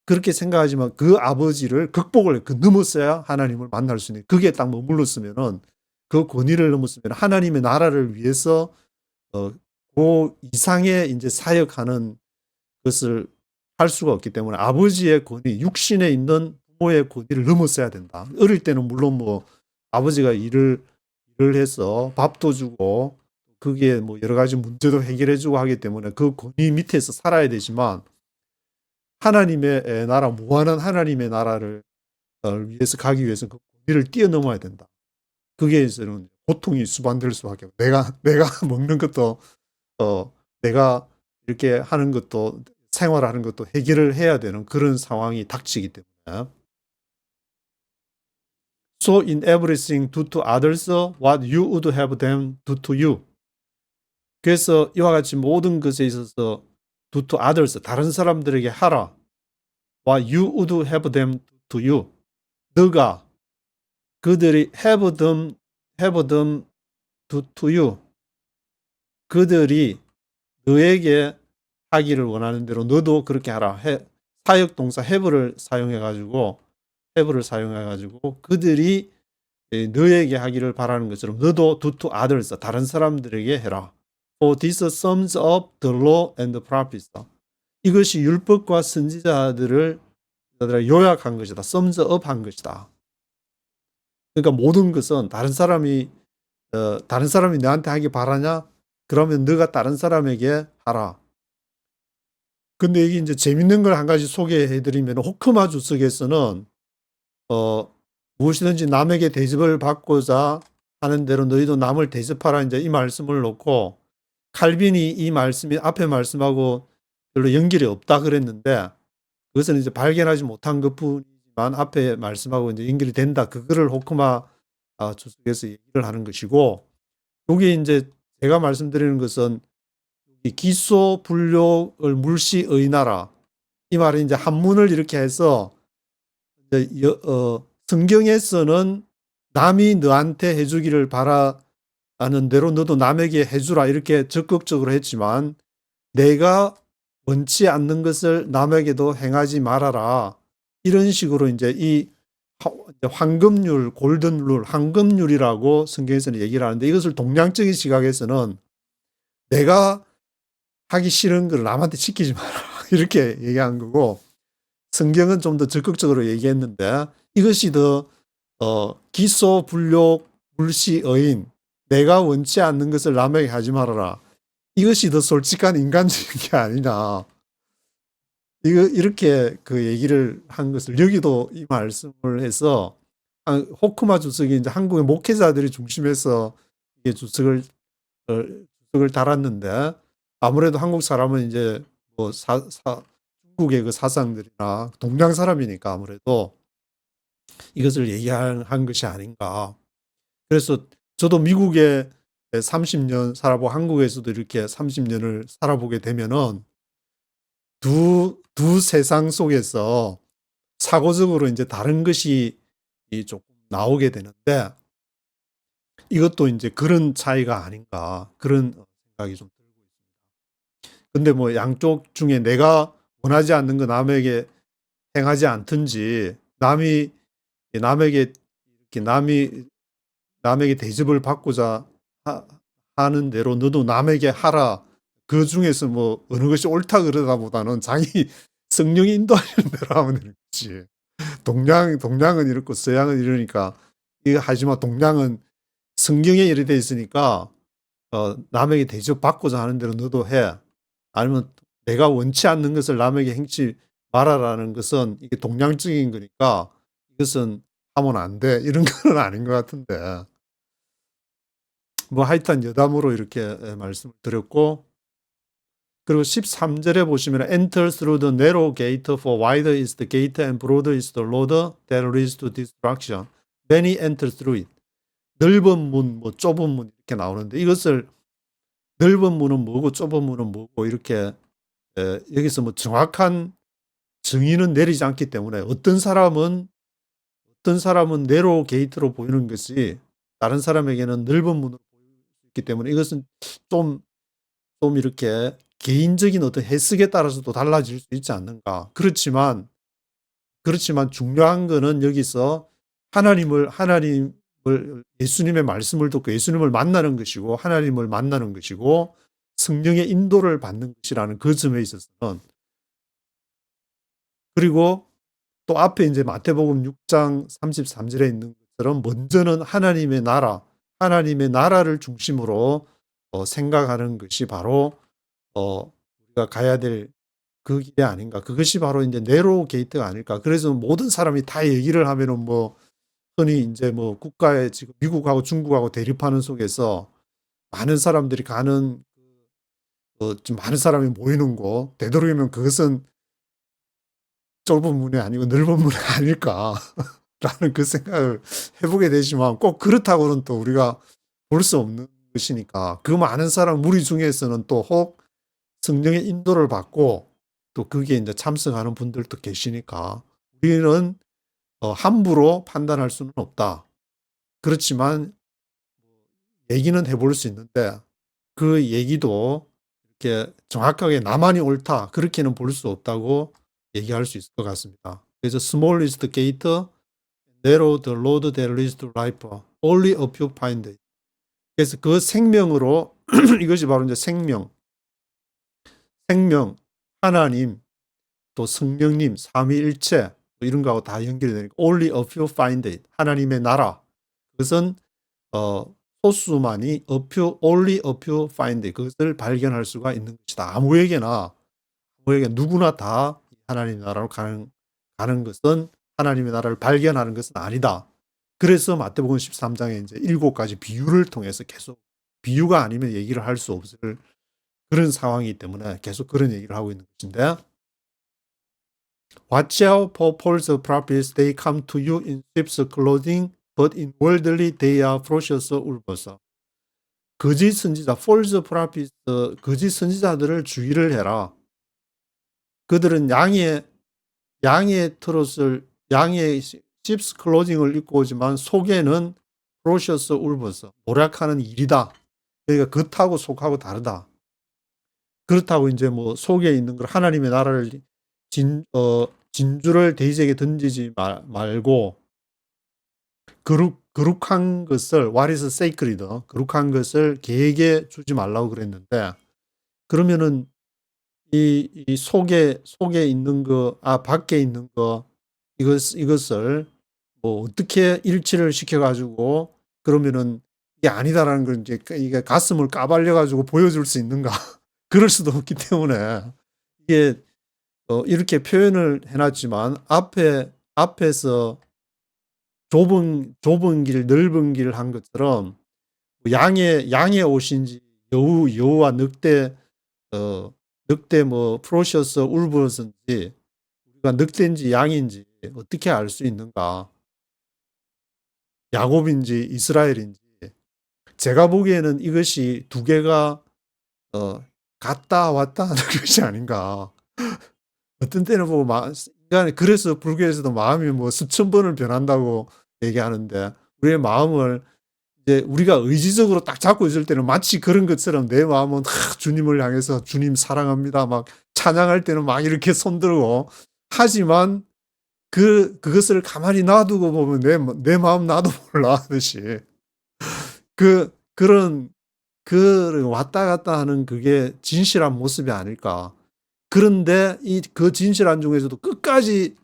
그렇게 생각하지만 그 아버지를 극복을 넘었어야 하나님을 만날 수 있는 그게 딱 머물렀으면은 그 권위를 넘었으면 하나님의 나라를 위해서 그 이상의 이제 사역하는 것을 할 수가 없기 때문에 아버지의 권위, 육신에 있는 부모의 권위를 넘었어야 된다. 어릴 때는 물론 뭐 아버지가 일을 해서 밥도 주고 그게 뭐 여러 가지 문제도 해결해 주고 하기 때문에 그 권위 밑에서 살아야 되지만 하나님의 나라, 무한한 하나님의 나라를 위해서 가기 위해서 그 권위를 뛰어넘어야 된다. 그게 있어는 고통이 수반될 수밖에 없고 내가 먹는 것도 내가 이렇게 하는 것도 생활하는 것도 해결을 해야 되는 그런 상황이 닥치기 때문에 So in everything do to others what you would have them do to you. 그래서 이와 같이 모든 것에 있어서 do to others 다른 사람들에게 하라. What you would have them do to you. 너가 그들이 have them do to you. 그들이 너에게 하기를 원하는 대로 너도 그렇게 하라. 사역 동사 have를 사용해 가지고 그들이 너에게 하기를 바라는 것처럼 너도 do to others 다른 사람들에게 해라. For this sums up the law and the prophets. 이것이 율법과 선지자들을 요약한 것이다. sums up 한 것이다. 그러니까 모든 것은 다른 사람이 너한테 하기 바라냐? 그러면 너가 다른 사람에게 하라. 근데 이게 이제 재밌는 걸 한 가지 소개해 드리면 호크마 주석에서는 무엇이든지 남에게 대접을 받고자 하는 대로 너희도 남을 대접하라 이제 이 말씀을 놓고 칼빈이 이 말씀이 앞에 말씀하고 별로 연결이 없다 그랬는데 그것은 이제 발견하지 못한 것뿐이지만 앞에 말씀하고 이제 연결이 된다. 그거를 호크마 주석에서 얘기를 하는 것이고 여기 이제 제가 말씀드리는 것은 기소 불욕을 물시의나라 이 말은 이제 한문을 이렇게 해서 이제 성경에서는 남이 너한테 해주기를 바라는 대로 너도 남에게 해주라 이렇게 적극적으로 했지만 내가 원치 않는 것을 남에게도 행하지 말아라 이런 식으로 이제 이 황금률, 골든룰, 황금률이라고 성경에서는 얘기를 하는데 이것을 동양적인 시각에서는 내가 하기 싫은 걸 남한테 시키지 마라 이렇게 얘기한 거고 성경은 좀 더 적극적으로 얘기했는데 이것이 더 기소 불욕 물시의인 내가 원치 않는 것을 남에게 하지 말아라 이것이 더 솔직한 인간적인 게 아니냐 이렇게 그 얘기를 한 것을 여기도 이 말씀을 해서 호크마 주석이 이제 한국의 목회자들이 중심에서 이게 주석을 달았는데 아무래도 한국 사람은 이제 뭐 중국의 그 사상들이나 동양 사람이니까 아무래도 이것을 얘기한 것이 아닌가. 그래서 저도 미국에 30년 살아보고 한국에서도 이렇게 30년을 살아보게 되면은 두 세상 속에서 사고적으로 이제 다른 것이 조금 나오게 되는데 이것도 이제 그런 차이가 아닌가 그런 생각이 좀 들고 있습니다. 근데 뭐 양쪽 중에 내가 원하지 않는 거 남에게 행하지 않든지 남에게 이렇게 남에게 대접을 받고자 하는 대로 너도 남에게 하라. 그 중에서 뭐 어느 것이 옳다 그러다보다는 자기 성령이 인도하는 대로 하면 되는 거지. 동양은 이렇고 서양은 이러니까 이거 하지만 동양은 성경에 이래 돼 있으니까 남에게 대접 받고자 하는 대로 너도 해. 아니면 내가 원치 않는 것을 남에게 행치 말아라는 것은 이게 동양적인 거니까 이것은 하면 안 돼. 이런 건 아닌 것 같은데. 뭐 하여튼 여담으로 이렇게 말씀을 드렸고 그리고 13절에 보시면 Enter through the narrow gate for wide is the gate and broad is the road that leads to destruction. Many enter through it. 넓은 문, 뭐 좁은 문 이렇게 나오는데 이것을 넓은 문은 뭐고 좁은 문은 뭐고 이렇게 여기서 뭐 정확한 정의는 내리지 않기 때문에 어떤 사람은 어떤 사람은 네로 게이트로 보이는 것이 다른 사람에게는 넓은 문으로 보일 수 있기 때문에 이것은 좀 이렇게 개인적인 어떤 해석에 따라서도 달라질 수 있지 않는가. 그렇지만 중요한 거는 여기서 하나님을 예수님의 말씀을 듣고 예수님을 만나는 것이고 하나님을 만나는 것이고 성령의 인도를 받는 것이라는 그 점에 있어서는, 그리고 또 앞에 이제 마태복음 6장 33절에 있는 것처럼 먼저는 하나님의 나라를 중심으로 생각하는 것이 바로 우리가 가야 될 그 길이 아닌가. 그것이 바로 이제 네로 게이트가 아닐까. 그래서 모든 사람이 다 얘기를 하면은 뭐 흔히 이제 뭐 국가에 지금 미국하고 중국하고 대립하는 속에서 많은 사람들이 가는 좀 많은 사람이 모이는 곳, 되도록이면 그것은 좁은 문이 아니고 넓은 문이 아닐까라는 그 생각을 해보게 되지만 꼭 그렇다고는 또 우리가 볼 수 없는 것이니까 그 많은 사람 무리 중에서는 또 혹 성령의 인도를 받고 또 거기에 이제 참석하는 분들도 계시니까 우리는 함부로 판단할 수는 없다. 그렇지만 얘기는 해볼 수 있는데 그 얘기도 이렇게 정확하게 나만이 옳다 그렇게는 볼 수 없다고 얘기할 수 있을 것 같습니다. 그래서 small is the gate, narrow the road that leads to life, only a few find it. 그래서 그 생명으로 이것이 바로 이제 생명, 하나님, 또 성령님, 삼위일체 이런 거하고 다 연결이 되니까 only a few find it. 하나님의 나라. 그것은 소수만이 only a few find it. 그것을 발견할 수가 있는 것이다. 아무에게나 누구나 다 하나님의 나라로 가는 것은, 하나님의 나라를 발견하는 것은 아니다. 그래서 마태복음 13장에 이제 7가지 비유를 통해서 계속 비유가 아니면 얘기를 할 수 없을 그런 상황이기 때문에 계속 그런 얘기를 하고 있는 것인데, Watch out for false prophets. They come to you in sheep's clothing, but inwardly they are ferocious wolves. 거짓 선지자, false prophets, 거짓 선지자들을 주의를 해라. 그들은 양의 sheep's clothing을 입고 오지만 속에는 ferocious wolves, 노력하는 일이다. 그러니까 겉하고 속하고 다르다. 그렇다고 이제 뭐 속에 있는 걸 하나님의 나라를 진주를 돼지에게 던지지 말고 거룩한 것을 what is sacred, 거룩한 것을 개에게 주지 말라고 그랬는데, 그러면은 이 속에 있는 거, 밖에 있는 거, 이것을 뭐 어떻게 일치를 시켜가지고 그러면은 이게 아니다라는 걸 이제 이게 가슴을 까발려가지고 보여줄 수 있는가? 그럴 수도 없기 때문에 이게 이렇게 표현을 해놨지만 앞에서 좁은 길, 넓은 길 한 것처럼 양의 옷인지 여우와 늑대 뭐 프로셔스 울브스인지 우리가 늑대인지 양인지 어떻게 알 수 있는가? 야곱인지 이스라엘인지. 제가 보기에는 이것이 두 개가 갔다 왔다 하는 것이 아닌가. 어떤 때는 보고 인간이, 그래서 불교에서도 마음이 뭐 수천 번을 변한다고 얘기하는데, 우리의 마음을 이제 우리가 의지적으로 딱 잡고 있을 때는 마치 그런 것처럼 내 마음은 주님을 향해서 주님 사랑합니다 막 찬양할 때는 막 이렇게 손들고 하지만 그것을 가만히 놔두고 보면 내 마음 나도 몰라 하듯이 그런 왔다 갔다 하는 그게 진실한 모습이 아닐까. 그런데 그 진실한 중에서도 끝까지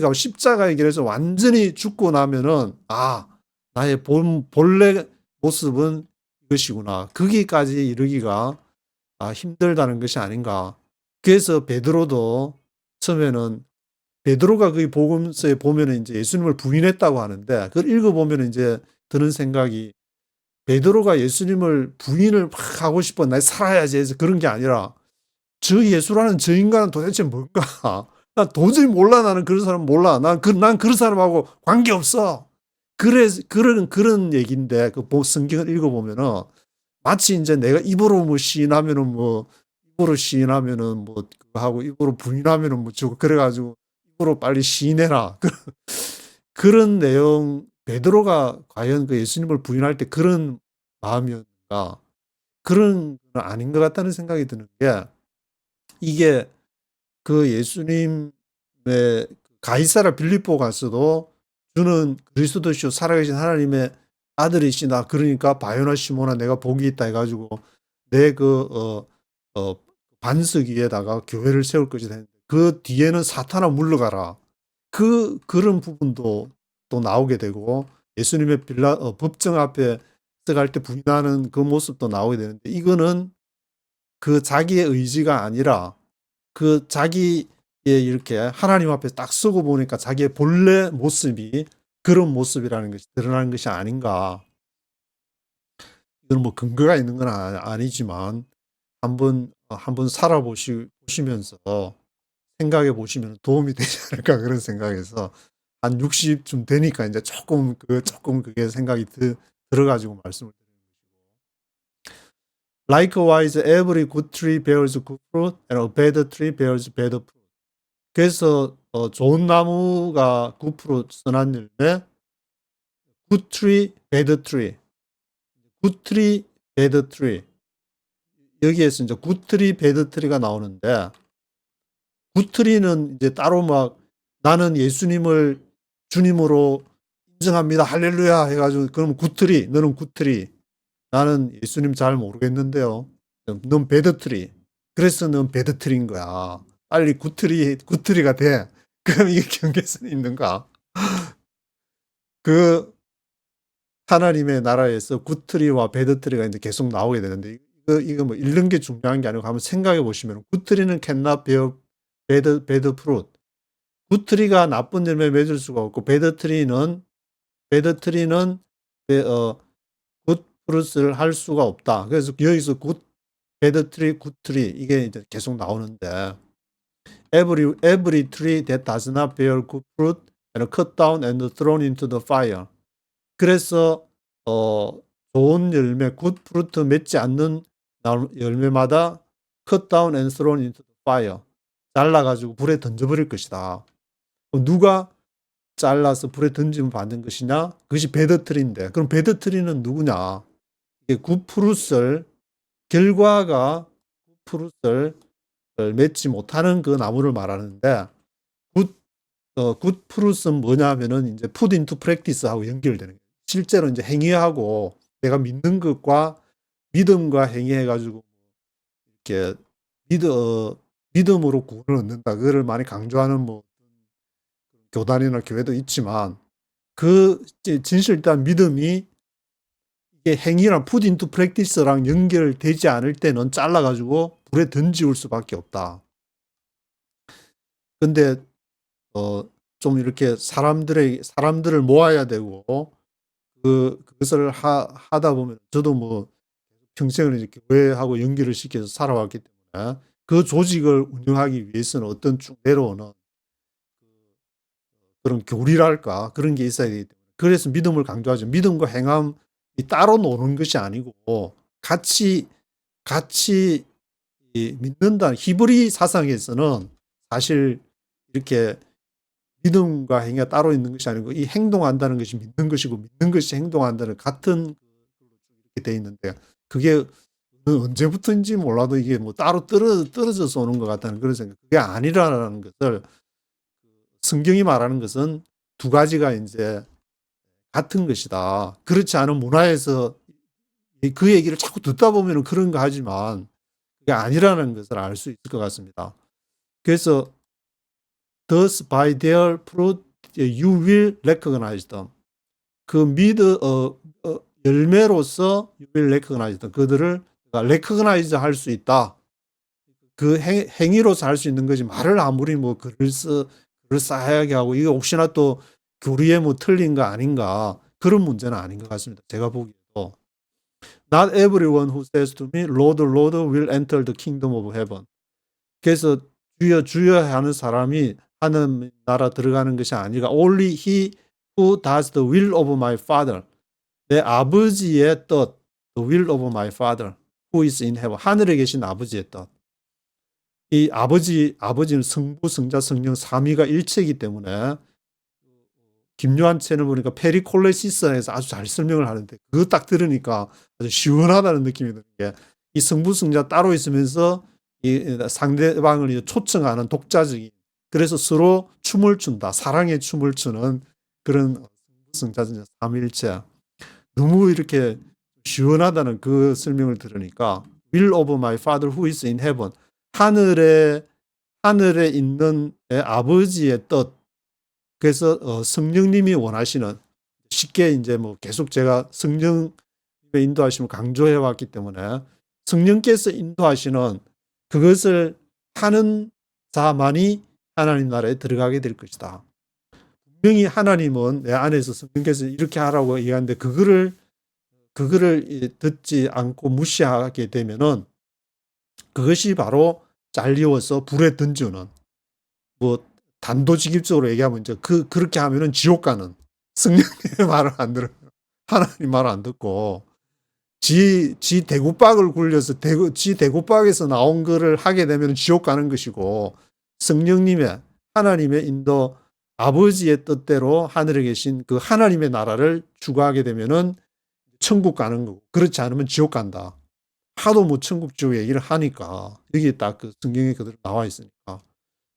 가고 십자가의 길에서 완전히 죽고 나면은 나의 본래 모습은 이것이구나. 거기까지 이르기가 힘들다는 것이 아닌가. 그래서 베드로도 처음에는 베드로가 그 복음서에 보면은 이제 예수님을 부인했다고 하는데, 그걸 읽어보면 이제 드는 생각이, 베드로가 예수님을 부인을 막 하고 싶어, 나 살아야지 해서 그런 게 아니라 저 예수라는 저 인간은 도대체 뭔가? 난 도저히 몰라. 나는 그런 사람 몰라. 난 그런 사람하고 관계없어. 그런 얘기인데, 성경을 읽어보면은 마치 이제 내가 입으로 시인하면은 그거 하고 입으로 부인하면은 저거 그래가지고 입으로 빨리 시인해라. 그런 내용, 베드로가 과연 그 예수님을 부인할 때 그런 마음이었는가? 그런 건 아닌 것 같다는 생각이 드는 게, 이게 그 예수님의 가이사라 빌립보 가서도 주는 그리스도시요 살아계신 하나님의 아들이시다. 그러니까 바요나 시몬아 내가 복이 있다 해가지고 내 반석 위에다가 교회를 세울 것이다 했는데, 그 뒤에는 사탄아 물러가라. 그런 부분도 또 나오게 되고, 예수님의 법정 앞에 갈 때 부인하는 그 모습도 나오게 되는데, 이거는 그 자기의 의지가 아니라 그 자기의 이렇게 하나님 앞에 딱 서고 보니까 자기의 본래 모습이 그런 모습이라는 것이 드러나는 것이 아닌가. 이건 뭐 근거가 있는 건 아니지만 한번 살아보시면서 생각해 보시면 도움이 되지 않을까 그런 생각에서, 한 60쯤 되니까 이제 조금 그게 생각이 들어가지고 말씀을 드리는 것이고. Likewise, every good tree bears good fruit, and a bad tree bears bad fruit. 그래서 좋은 나무가 good fruit, 선한 열매, good tree, bad tree, good tree, bad tree. 여기에서 이제 good tree, bad tree가 나오는데, good tree는 이제 따로 막 나는 예수님을 주님으로 인정합니다. 할렐루야 해가지고, 그럼 굿트리, 너는 굿트리. 나는 예수님 잘 모르겠는데요. 넌 배드트리. 그래서 넌 배드트리인 거야. 빨리 굿트리가 돼. 그럼 이게 경계선이 있는가? 그 하나님의 나라에서 굿트리와 배드트리가 이제 계속 나오게 되는데, 이거 뭐 읽는 게 중요한 게 아니고 한번 생각해 보시면, 굿트리는 cannot bear bad fruit. 굿트리가 나쁜 열매 맺을 수가 없고, 배드트리는 굿 프루트를 할 수가 없다. 그래서 여기서 배드트리, 굿트리 이게 이제 계속 나오는데, every tree that does not bear good fruit and cut down and thrown into the fire. 그래서 좋은 열매, 굿 프루트 맺지 않는 열매마다 cut down and thrown into the fire. 잘라가지고 불에 던져버릴 것이다. 누가 잘라서 불에 던지면 받는 것이냐? 그것이 배드트리인데, 그럼 배드트리는 누구냐? 이게 굿프루트를, 결과가 굿프루트를 맺지 못하는 그 나무를 말하는데, 굿프루트는 뭐냐면은 이제 put into practice하고 연결되는 거예요. 실제로 이제 행위하고, 내가 믿는 것과 믿음과 행위해가지고 이렇게 믿음으로 구원을 얻는다. 그거를 많이 강조하는 뭐 교단이나 교회도 있지만, 그 진실된 믿음이 이게 행위랑 put into practice랑 연결되지 않을 때는 잘라가지고 불에 던지울 수밖에 없다. 근데 좀 이렇게 사람들을 모아야 되고, 그것을 하다 보면, 저도 뭐 평생을 이렇게 교회하고 연결을 시켜서 살아왔기 때문에, 그 조직을 운영하기 위해서는 어떤 쭉 내려오는 그런 교리랄까 그런 게 있어야 되기 때문에, 그래서 믿음을 강조하죠. 믿음과 행함이 따로 노는 것이 아니고 같이 믿는다. 히브리 사상에서는 사실 이렇게 믿음과 행위가 따로 있는 것이 아니고, 이 행동한다는 것이 믿는 것이고 믿는 것이 행동한다는 같은 이렇게 돼 있는데, 그게 언제부터인지 몰라도 이게 뭐 따로 떨어져서 오는 것 같다는 그런 생각. 그게 아니라는 것을, 성경이 말하는 것은 두 가지가 이제 같은 것이다. 그렇지 않은 문화에서 그 얘기를 자꾸 듣다 보면 그런 거 하지만 그게 아니라는 것을 알 수 있을 것 같습니다. 그래서 thus by their fruit you will recognize them. 그 열매로서 you will recognize them. 그들을 recognize 할 수 있다. 그 행위로서 할 수 있는 거지, 말을 아무리 뭐 글을 쌓아야게 하고, 이게 혹시나 또 교리에 뭐 틀린 거 아닌가, 그런 문제는 아닌 것 같습니다. 제가 보기에도. Not everyone who says to me, Lord, Lord, will enter the kingdom of heaven. 그래서 주여 주여 하는 사람이 하나님 나라 들어가는 것이 아니라 only he who does the will of my father. 내 아버지의 뜻, the will of my father who is in heaven. 하늘에 계신 아버지의 뜻. 이 아버지는 성부, 성자, 성령 삼위가 일체이기 때문에 김요한 채널 보니까 페리콜레시스에서 아주 잘 설명을 하는데 그거 딱 들으니까 아주 시원하다는 느낌이 드는 게 이 성부성자 따로 있으면서 이 상대방을 이제 초청하는 독자적인 그래서 서로 춤을 춘다. 사랑의 춤을 추는 그런 성자전 삼위일체. 너무 이렇게 시원하다는 그 설명을 들으니까 will of my father who is in heaven 하늘에 있는 내 아버지의 뜻. 그래서 성령님이 원하시는 쉽게 이제 뭐 계속 제가 성령님의 인도하심을 강조해 왔기 때문에 성령께서 인도하시는 그것을 하는 자만이 하나님 나라에 들어가게 될 것이다. 분명히 하나님은 내 안에서 성령께서 이렇게 하라고 얘기하는데 그거를 듣지 않고 무시하게 되면은 그것이 바로 잘리워서 불에 던지는 뭐 단도직입적으로 얘기하면 이제 그렇게 하면은 지옥 가는 성령님의 말을 안 들어요. 하나님 말을 안 듣고 지 대구박을 굴려서 지 대구박에서 나온 거를 하게 되면 지옥 가는 것이고 성령님의 하나님의 인도 아버지의 뜻대로 하늘에 계신 그 하나님의 나라를 추구하게 되면은 천국 가는 거고 그렇지 않으면 지옥 간다. 하도 뭐 천국 지옥 얘기를 하니까 여기에 딱 그 성경에 그대로 나와 있으니까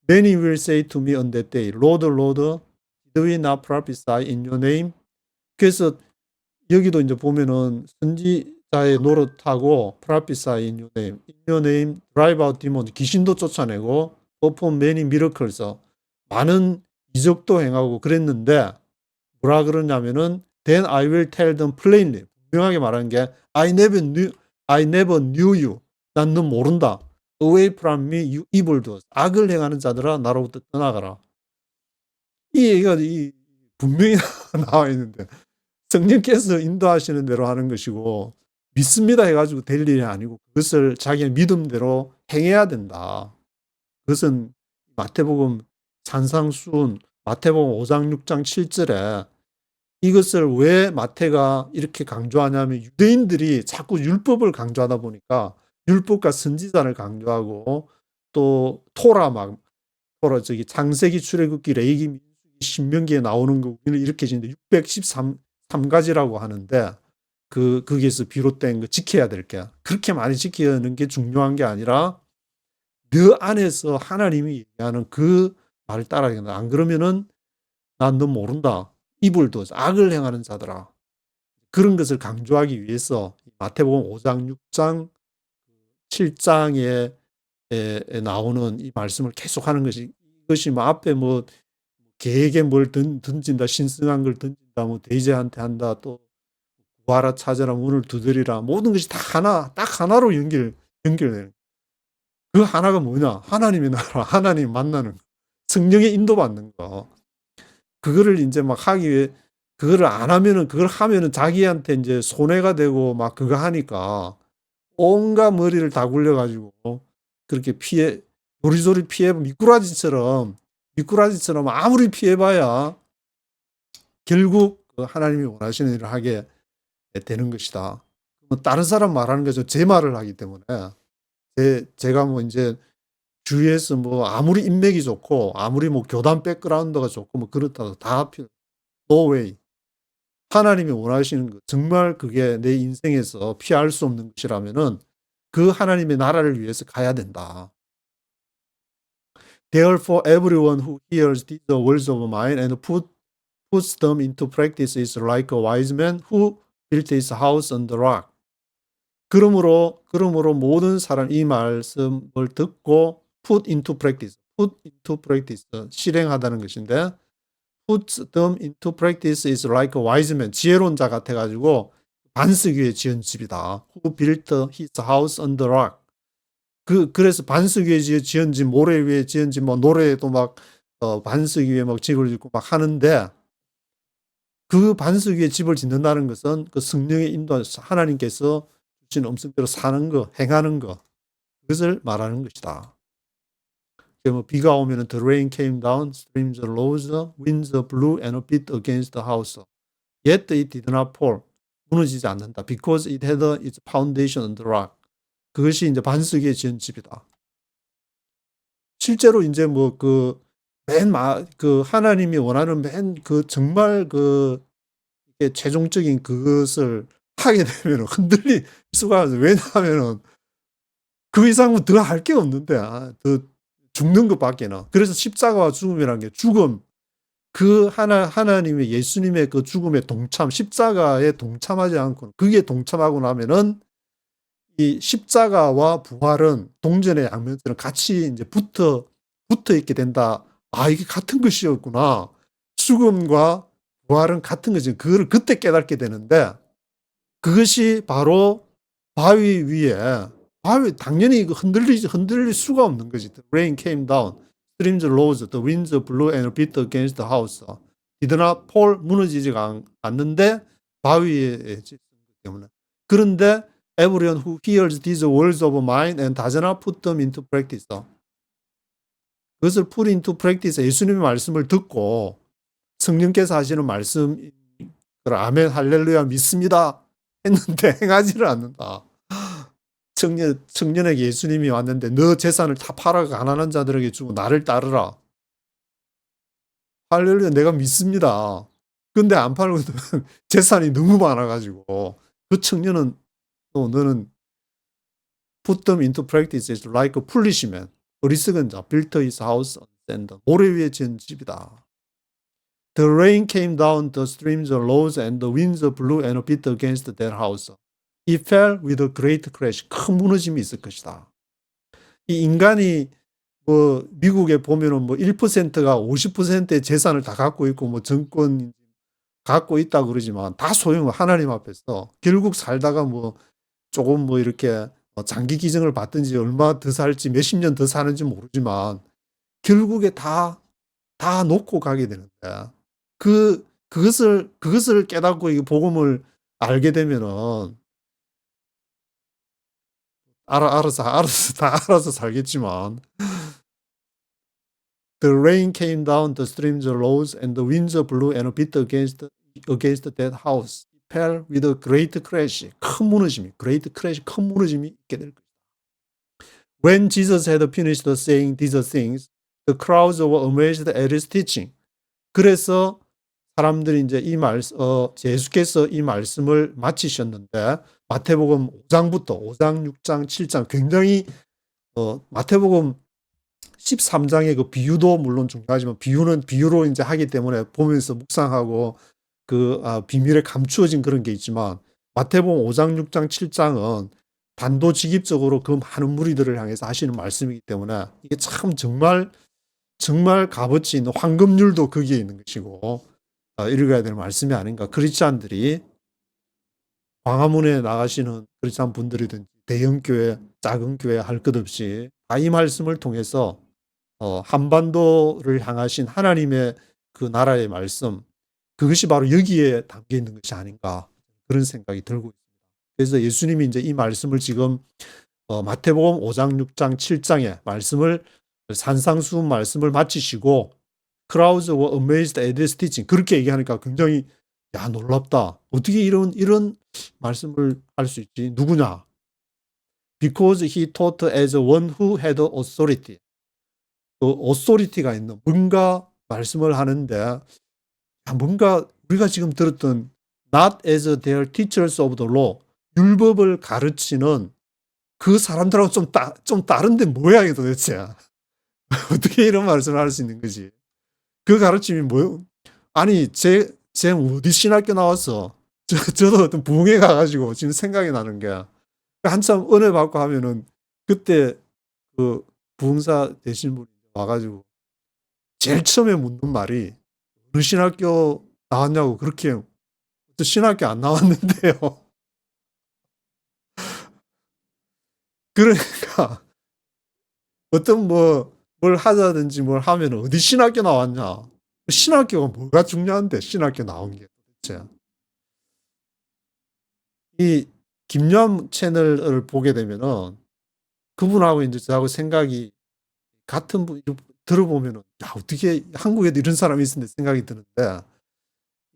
Many will say to me on that day, Lord, Lord, did we not prophesy in your name? 그래서 여기도 이제 보면은 선지자의 노릇하고 prophesy in your name, drive out demons, 귀신도 쫓아내고 perform many miracles, 많은 이적도 행하고 그랬는데 뭐라 그러냐면은 then I will tell them plainly, 분명하게 말하는 게 I never knew you. 난 너 모른다. Away from me, you evildoers. 악을 행하는 자들아 나로부터 떠나가라. 이 얘기가 분명히 나와 있는데 성령께서 인도하시는 대로 하는 것이고 믿습니다 해가지고 될 일이 아니고 그것을 자기의 믿음대로 행해야 된다. 그것은 마태복음 산상수훈 마태복음 5장 6장 7절에 이것을 왜 마태가 이렇게 강조하냐면 유대인들이 자꾸 율법을 강조하다 보니까 율법과 선지자를 강조하고 또 토라 저기 창세기 출애굽기 레위기 민수기 신명기에 나오는 거 우리는 이렇게 지는데 613가지라고 하는데 거기에서 비롯된 거 지켜야 될 게 그렇게 많이 지키는 게 중요한 게 아니라 너 안에서 하나님이 얘기하는 그 말을 따라야 된다. 안 그러면은 난 너 모른다. 이불도 악을 행하는 자들아. 그런 것을 강조하기 위해서 마태복음 5장, 6장, 7장에 나오는 이 말씀을 계속하는 이것이 뭐 앞에 뭐 계획에 뭘 던진다, 신성한 걸 던진다, 뭐 대제한테 한다, 또 구하라 찾아라 문을 두드리라 모든 것이 다 딱 하나로 연결되는 그 하나가 뭐냐? 하나님의 나라, 하나님 만나는 성령의 인도받는 거. 그거를 이제 막 하기 위해 그거를 안 하면은 그걸 하면은 자기한테 이제 손해가 되고 막 그거 하니까 온갖 머리를 다 굴려가지고 그렇게 요리조리 피해 미꾸라지처럼 아무리 피해봐야 결국 하나님이 원하시는 일을 하게 되는 것이다. 다른 사람 말하는 거죠. 제 말을 하기 때문에 제가 뭐 이제 주위에서 뭐 아무리 인맥이 좋고 아무리 뭐 교단 백그라운드가 좋고 뭐 그렇다고 다 no way. 하나님이 원하시는 것 정말 그게 내 인생에서 피할 수 없는 것이라면은 그 하나님의 나라를 위해서 가야 된다. Therefore, everyone who hears the words of mine and puts them into practice is like a wise man who built his house on the rock. 그러므로 모든 사람 이 말씀을 듣고 put into practice, 실행하다는 것인데 put them into practice is like a wise man, 지혜로운 자 같아가지고 반석 위에 지은 집이다. Who built his house on the rock. 그래서 반석 위에 지은 집, 모래 위에 지은 집, 뭐 노래도 막 반석 위에 막 집을 짓고 막 하는데 그 반석 위에 집을 짓는다는 것은 그 성령의 인도, 하나님께서 주신 음성대로 사는 거, 행하는 거, 그것을 말하는 것이다. 뭐 비가 오면은 the rain came down, streams rose, winds blew and beat against the house. Yet it did not fall. 무너지지 않는다. Because it had its foundation on the rock. 그것이 이제 반석 위에 지은 집이다. 실제로 이제 뭐 그 하나님이 원하는 정말 이게 최종적인 그것을 하게 되면 흔들릴 수가 없어요. 왜냐하면은 그 이상은 더 할 게 없는데, 더 죽는 것밖에는. 그래서 십자가와 죽음이라는 게 하나님의 예수님의 그 죽음에 십자가에 동참하지 않고, 그게 동참하고 나면은 이 십자가와 부활은 동전의 양면처럼 같이 이제 붙어 있게 된다. 이게 같은 것이었구나. 죽음과 부활은 같은 것이, 그거를 그때 깨닫게 되는데, 그것이 바로 바위 위에, 당연히 흔들릴 수가 없는 거지. The rain came down, streams rose, the winds blew and beat against the house. did not fall, 무너지지가 않는데 바위에 있기 때문에. 그런데 everyone who hears these words of mine and does not put them into practice. 그것을 put into practice, 예수님의 말씀을 듣고 성령께서 하시는 말씀, 아멘, 할렐루야, 믿습니다 했는데 행하지를 않는다. 청년에게 예수님이 왔는데 너 재산을 다 팔아 가난한 자들에게 주고 나를 따르라. 할렐루야, 내가 믿습니다. 근데 안 팔고 재산이 너무 많아가지고 그 청년은 또 너는 put them into practice is like a foolish man. 어리석은 자 built his house on sand. 모래 위에 지은 집이다. The rain came down, the streams rose, and the winds blew and beat against that house. It fell with a great crash. 큰 무너짐이 있을 것이다. 이 인간이 미국에 보면은 1%가 50%의 재산을 다 갖고 있고 정권 갖고 있다고 그러지만 다 소용은 하나님 앞에서 결국 살다가 조금 이렇게 장기 기증을 받든지 얼마 더 살지 몇십 년 더 사는지 모르지만 결국에 다 놓고 가게 되는데 그것을 깨닫고 이 복음을 알게 되면은 알아서 살겠지만 The rain came down, the streams rose, and the winds blew and beat against that house. It fell with a great crash. 큰 무너짐이 있게 될 것이다. When Jesus had finished saying these things, the crowds were amazed at his teaching. 그래서 사람들이 이제 예수께서 이 말씀을 마치셨는데 마태복음 5장부터 5장, 6장, 7장 굉장히 마태복음 13장의 그 비유도 물론 중요하지만 비유로 이제 하기 때문에 보면서 묵상하고 비밀에 감추어진 그런 게 있지만 마태복음 5장, 6장, 7장은 단도직입적으로 그 많은 무리들을 향해서 하시는 말씀이기 때문에 이게 참 정말 값어치 있는 황금률도 거기에 있는 것이고 읽어야 될 말씀이 아닌가. 크리스찬들이 광화문에 나가시는 크리스찬 분들이든지 대형교회, 작은 교회 할 것 없이 다 이 말씀을 통해서 한반도를 향하신 하나님의 그 나라의 말씀, 그것이 바로 여기에 담겨 있는 것이 아닌가 그런 생각이 들고 있습니다. 그래서 예수님이 이제 이 말씀을 지금 마태복음 5장, 6장, 7장의 말씀을 산상수훈 말씀을 마치시고 crowds were amazed at his teaching. 그렇게 얘기하니까 굉장히 놀랍다. 어떻게 이런 말씀을 할 수 있지? 누구냐? Because he taught as one who had authority. authority가 있는 뭔가 말씀을 하는데 뭔가 우리가 지금 들었던 not as their teachers of the law, 율법을 가르치는 그 사람들하고 좀 다른데 뭐야 이게 도대체. 어떻게 이런 말씀을 할 수 있는 거지? 그 가르침이 뭐요? 아니 제 어디 신학교 나왔어? 저도 어떤 부흥회 가가지고 지금 생각이 나는 게 한참 은혜 받고 하면은 그때 그 부흥사 되신 분이 와가지고 제일 처음에 묻는 말이 어느 신학교 나왔냐고. 그렇게 또 신학교 안 나왔는데요. 그러니까 어떤 뭘 하자든지 뭘 하면 어디 신학교 나왔냐. 신학교가 뭐가 중요한데 신학교 나온 게 도대체. 이 김요한 채널을 보게 되면은 그분하고 이제 저하고 생각이 같은 분 들어보면은 어떻게 한국에도 이런 사람이 있었는데 생각이 드는데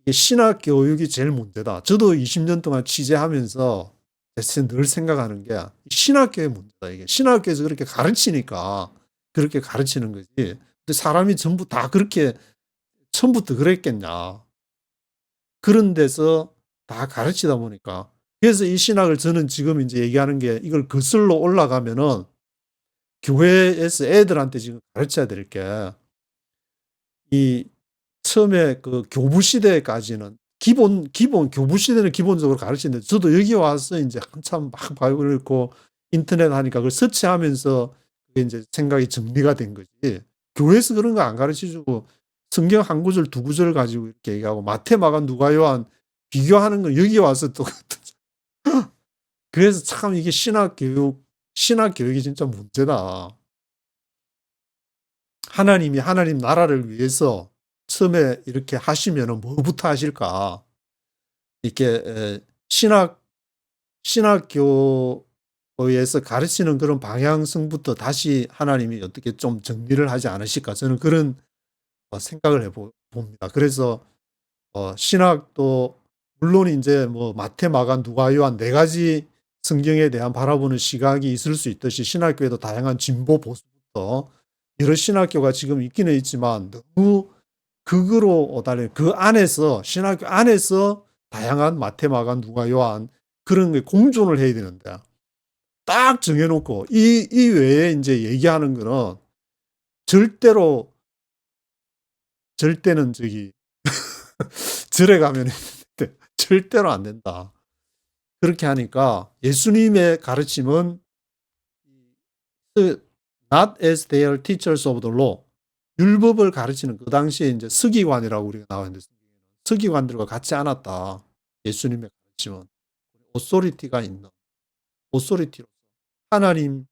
이게 신학 교육이 제일 문제다. 저도 20년 동안 취재하면서 늘 생각하는 게 신학교의 문제다. 이게 신학교에서 그렇게 가르치니까 그렇게 가르치는 거지. 근데 사람이 전부 다 그렇게 처음부터 그랬겠냐. 그런 데서 다 가르치다 보니까. 그래서 이 신학을 저는 지금 이제 얘기하는 게 이걸 거슬러 올라가면은 교회에서 애들한테 지금 가르쳐야 될 게 이 처음에 그 교부 시대까지는 기본 교부 시대는 기본적으로 가르치는데 저도 여기 와서 이제 한참 막 바이블 읽고 인터넷 하니까 그걸 서치하면서 그게 이제 생각이 정리가 된 거지. 교회에서 그런 거 안 가르쳐 주고 성경 한 구절 두 구절 가지고 이렇게 얘기하고 마태, 마가, 누가, 요한 비교하는 건 여기 와서 또 그래서 참 이게 신학 교육이 진짜 문제다. 하나님이 하나님 나라를 위해서 처음에 이렇게 하시면은 뭐부터 하실까? 이렇게 신학교에서 가르치는 그런 방향성부터 다시 하나님이 어떻게 좀 정리를 하지 않으실까? 저는 그런 생각을 해봅니다. 그래서 신학도 물론 이제 뭐 마태, 마가, 누가, 요한 네 가지 성경에 대한 바라보는 시각이 있을 수 있듯이 신학교에도 다양한 진보 보수부터 여러 신학교가 지금 있기는 있지만 너무 극으로 달린 그 안에서 신학교 안에서 다양한 마태, 마가, 누가, 요한 그런 게 공존을 해야 되는데 딱 정해놓고 이 외에 이제 얘기하는 거는 절대는 저기 절에 가면 절대로 안 된다. 그렇게 하니까 예수님의 가르침은 not as they are teachers of the law. 율법을 가르치는 그 당시에 이제 서기관이라고 우리가 나왔는데 서기관들과 같지 않았다. 예수님의 가르침은 오소리티가 있는 오소리티로 하나님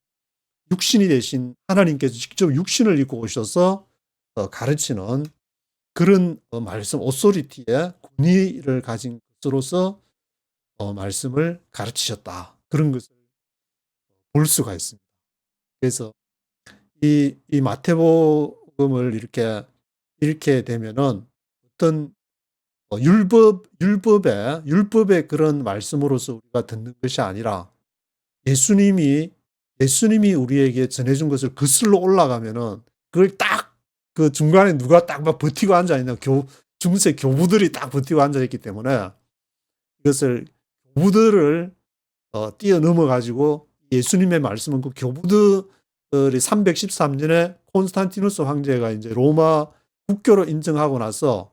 육신이 되신 하나님께서 직접 육신을 입고 오셔서 가르치는 그런 말씀 오소리티의 권위를 가진 것으로서 말씀을 가르치셨다. 그런 것을 볼 수가 있습니다. 그래서 이 마태복음을 이렇게 읽게 되면은 어떤 율법의 그런 말씀으로서 우리가 듣는 것이 아니라 예수님이 우리에게 전해준 것을 거슬러 올라가면은 그걸 딱 그 중간에 누가 딱 막 버티고 앉아 있는 중세 교부들이 딱 버티고 앉아 있기 때문에 이것을 교부들을 뛰어넘어 가지고 예수님의 말씀은 그 교부들이 313년에 콘스탄티누스 황제가 이제 로마 국교로 인정하고 나서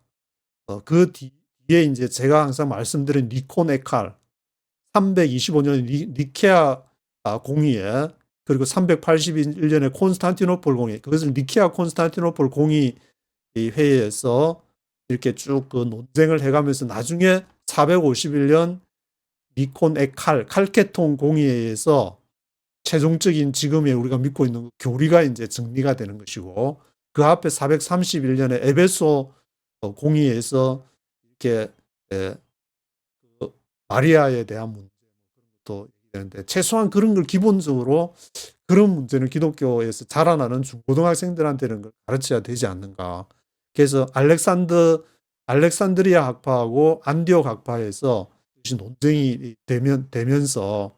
그 뒤에 이제 제가 항상 말씀드린 니콘 에칼 325년 니케아 공의회 그리고 381년에 콘스탄티노폴 공의 그것을 니케아 콘스탄티노폴 공의 회의에서 이렇게 쭉 그 논쟁을 해가면서 나중에 451년 니콘 에칼 칼케톤 공의회에서 최종적인 지금의 우리가 믿고 있는 교리가 이제 정리가 되는 것이고 그 앞에 431년에 에베소 공의회에서 이렇게 마리아에 대한 문제도 얘기되는데 최소한 그런 걸 기본적으로 그런 문제는 기독교에서 자라나는 중고등학생들한테는 걸 가르쳐야 되지 않는가. 그래서 알렉산드리아 학파하고 안디옥 학파에서 논쟁이 되면서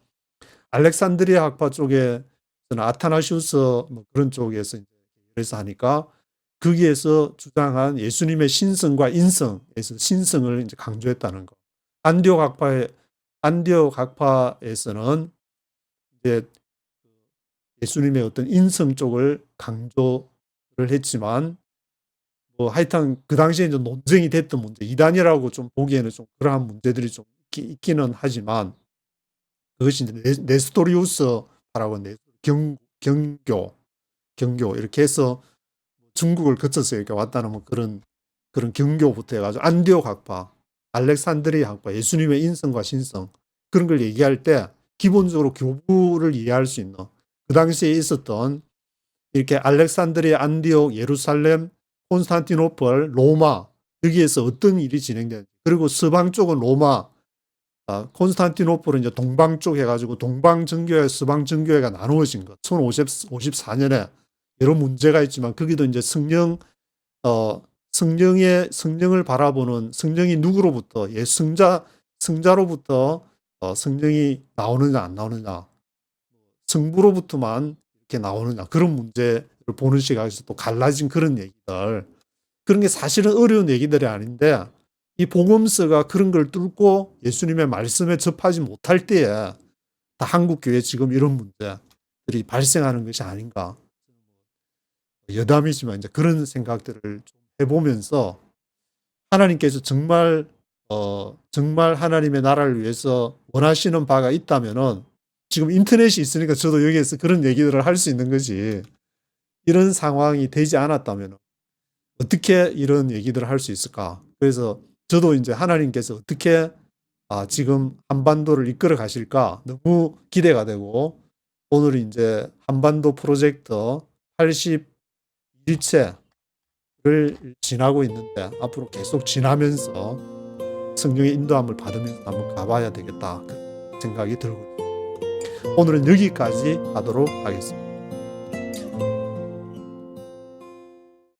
알렉산드리아 학파 쪽에서는 아타나시우스 뭐 그런 쪽에서 그래서 하니까 거기에서 주장한 예수님의 신성과 인성에서 신성을 이제 강조했다는 거. 안디옥 학파에서는 이제 예수님의 어떤 인성 쪽을 강조를 했지만 뭐 하여튼 그 당시에 이제 논쟁이 됐던 문제, 이단이라고 좀 보기에는 좀 그러한 문제들이 좀 있기는 하지만 그것이 이제 네스토리우스파라고 경교 이렇게 해서 중국을 거쳐서 이렇게 왔다는 뭐 그런 경교부터 해가지고 안디옥 학파, 알렉산드리아 학파, 예수님의 인성과 신성 그런 걸 얘기할 때 기본적으로 교부를 이해할 수 있는 그 당시에 있었던 이렇게 알렉산드리아, 안디옥, 예루살렘, 콘스탄티노플, 로마 여기에서 어떤 일이 진행되는지 그리고 서방 쪽은 로마, 콘스탄티노플은 이제 동방 쪽 해가지고 동방 정교회, 서방 정교회가 나누어진 것. 1054년에 여러 문제가 있지만 거기도 이제 성령을 바라보는 성령이 누구로부터 성자로부터 성령이 나오느냐 안 나오느냐 성부로부터만 이렇게 나오느냐 그런 문제를 보는 시각에서 또 갈라진 그런 얘기들, 그런 게 사실은 어려운 얘기들이 아닌데 이 복음서가 그런 걸 뚫고 예수님의 말씀에 접하지 못할 때에 다 한국교회 지금 이런 문제들이 발생하는 것이 아닌가. 여담이지만 이제 그런 생각들을 좀 해보면서 하나님께서 정말 하나님의 나라를 위해서 원하시는 바가 있다면은 지금 인터넷이 있으니까 저도 여기에서 그런 얘기들을 할 수 있는 거지. 이런 상황이 되지 않았다면 어떻게 이런 얘기들을 할 수 있을까? 그래서 저도 이제 하나님께서 어떻게 지금 한반도를 이끌어 가실까 너무 기대가 되고, 오늘 이제 한반도 프로젝트 81일째를 지나고 있는데 앞으로 계속 지나면서 성령의 인도함을 받으면서 한번 가봐야 되겠다, 그 생각이 들고 있습니다. 오늘은 여기까지 하도록 하겠습니다.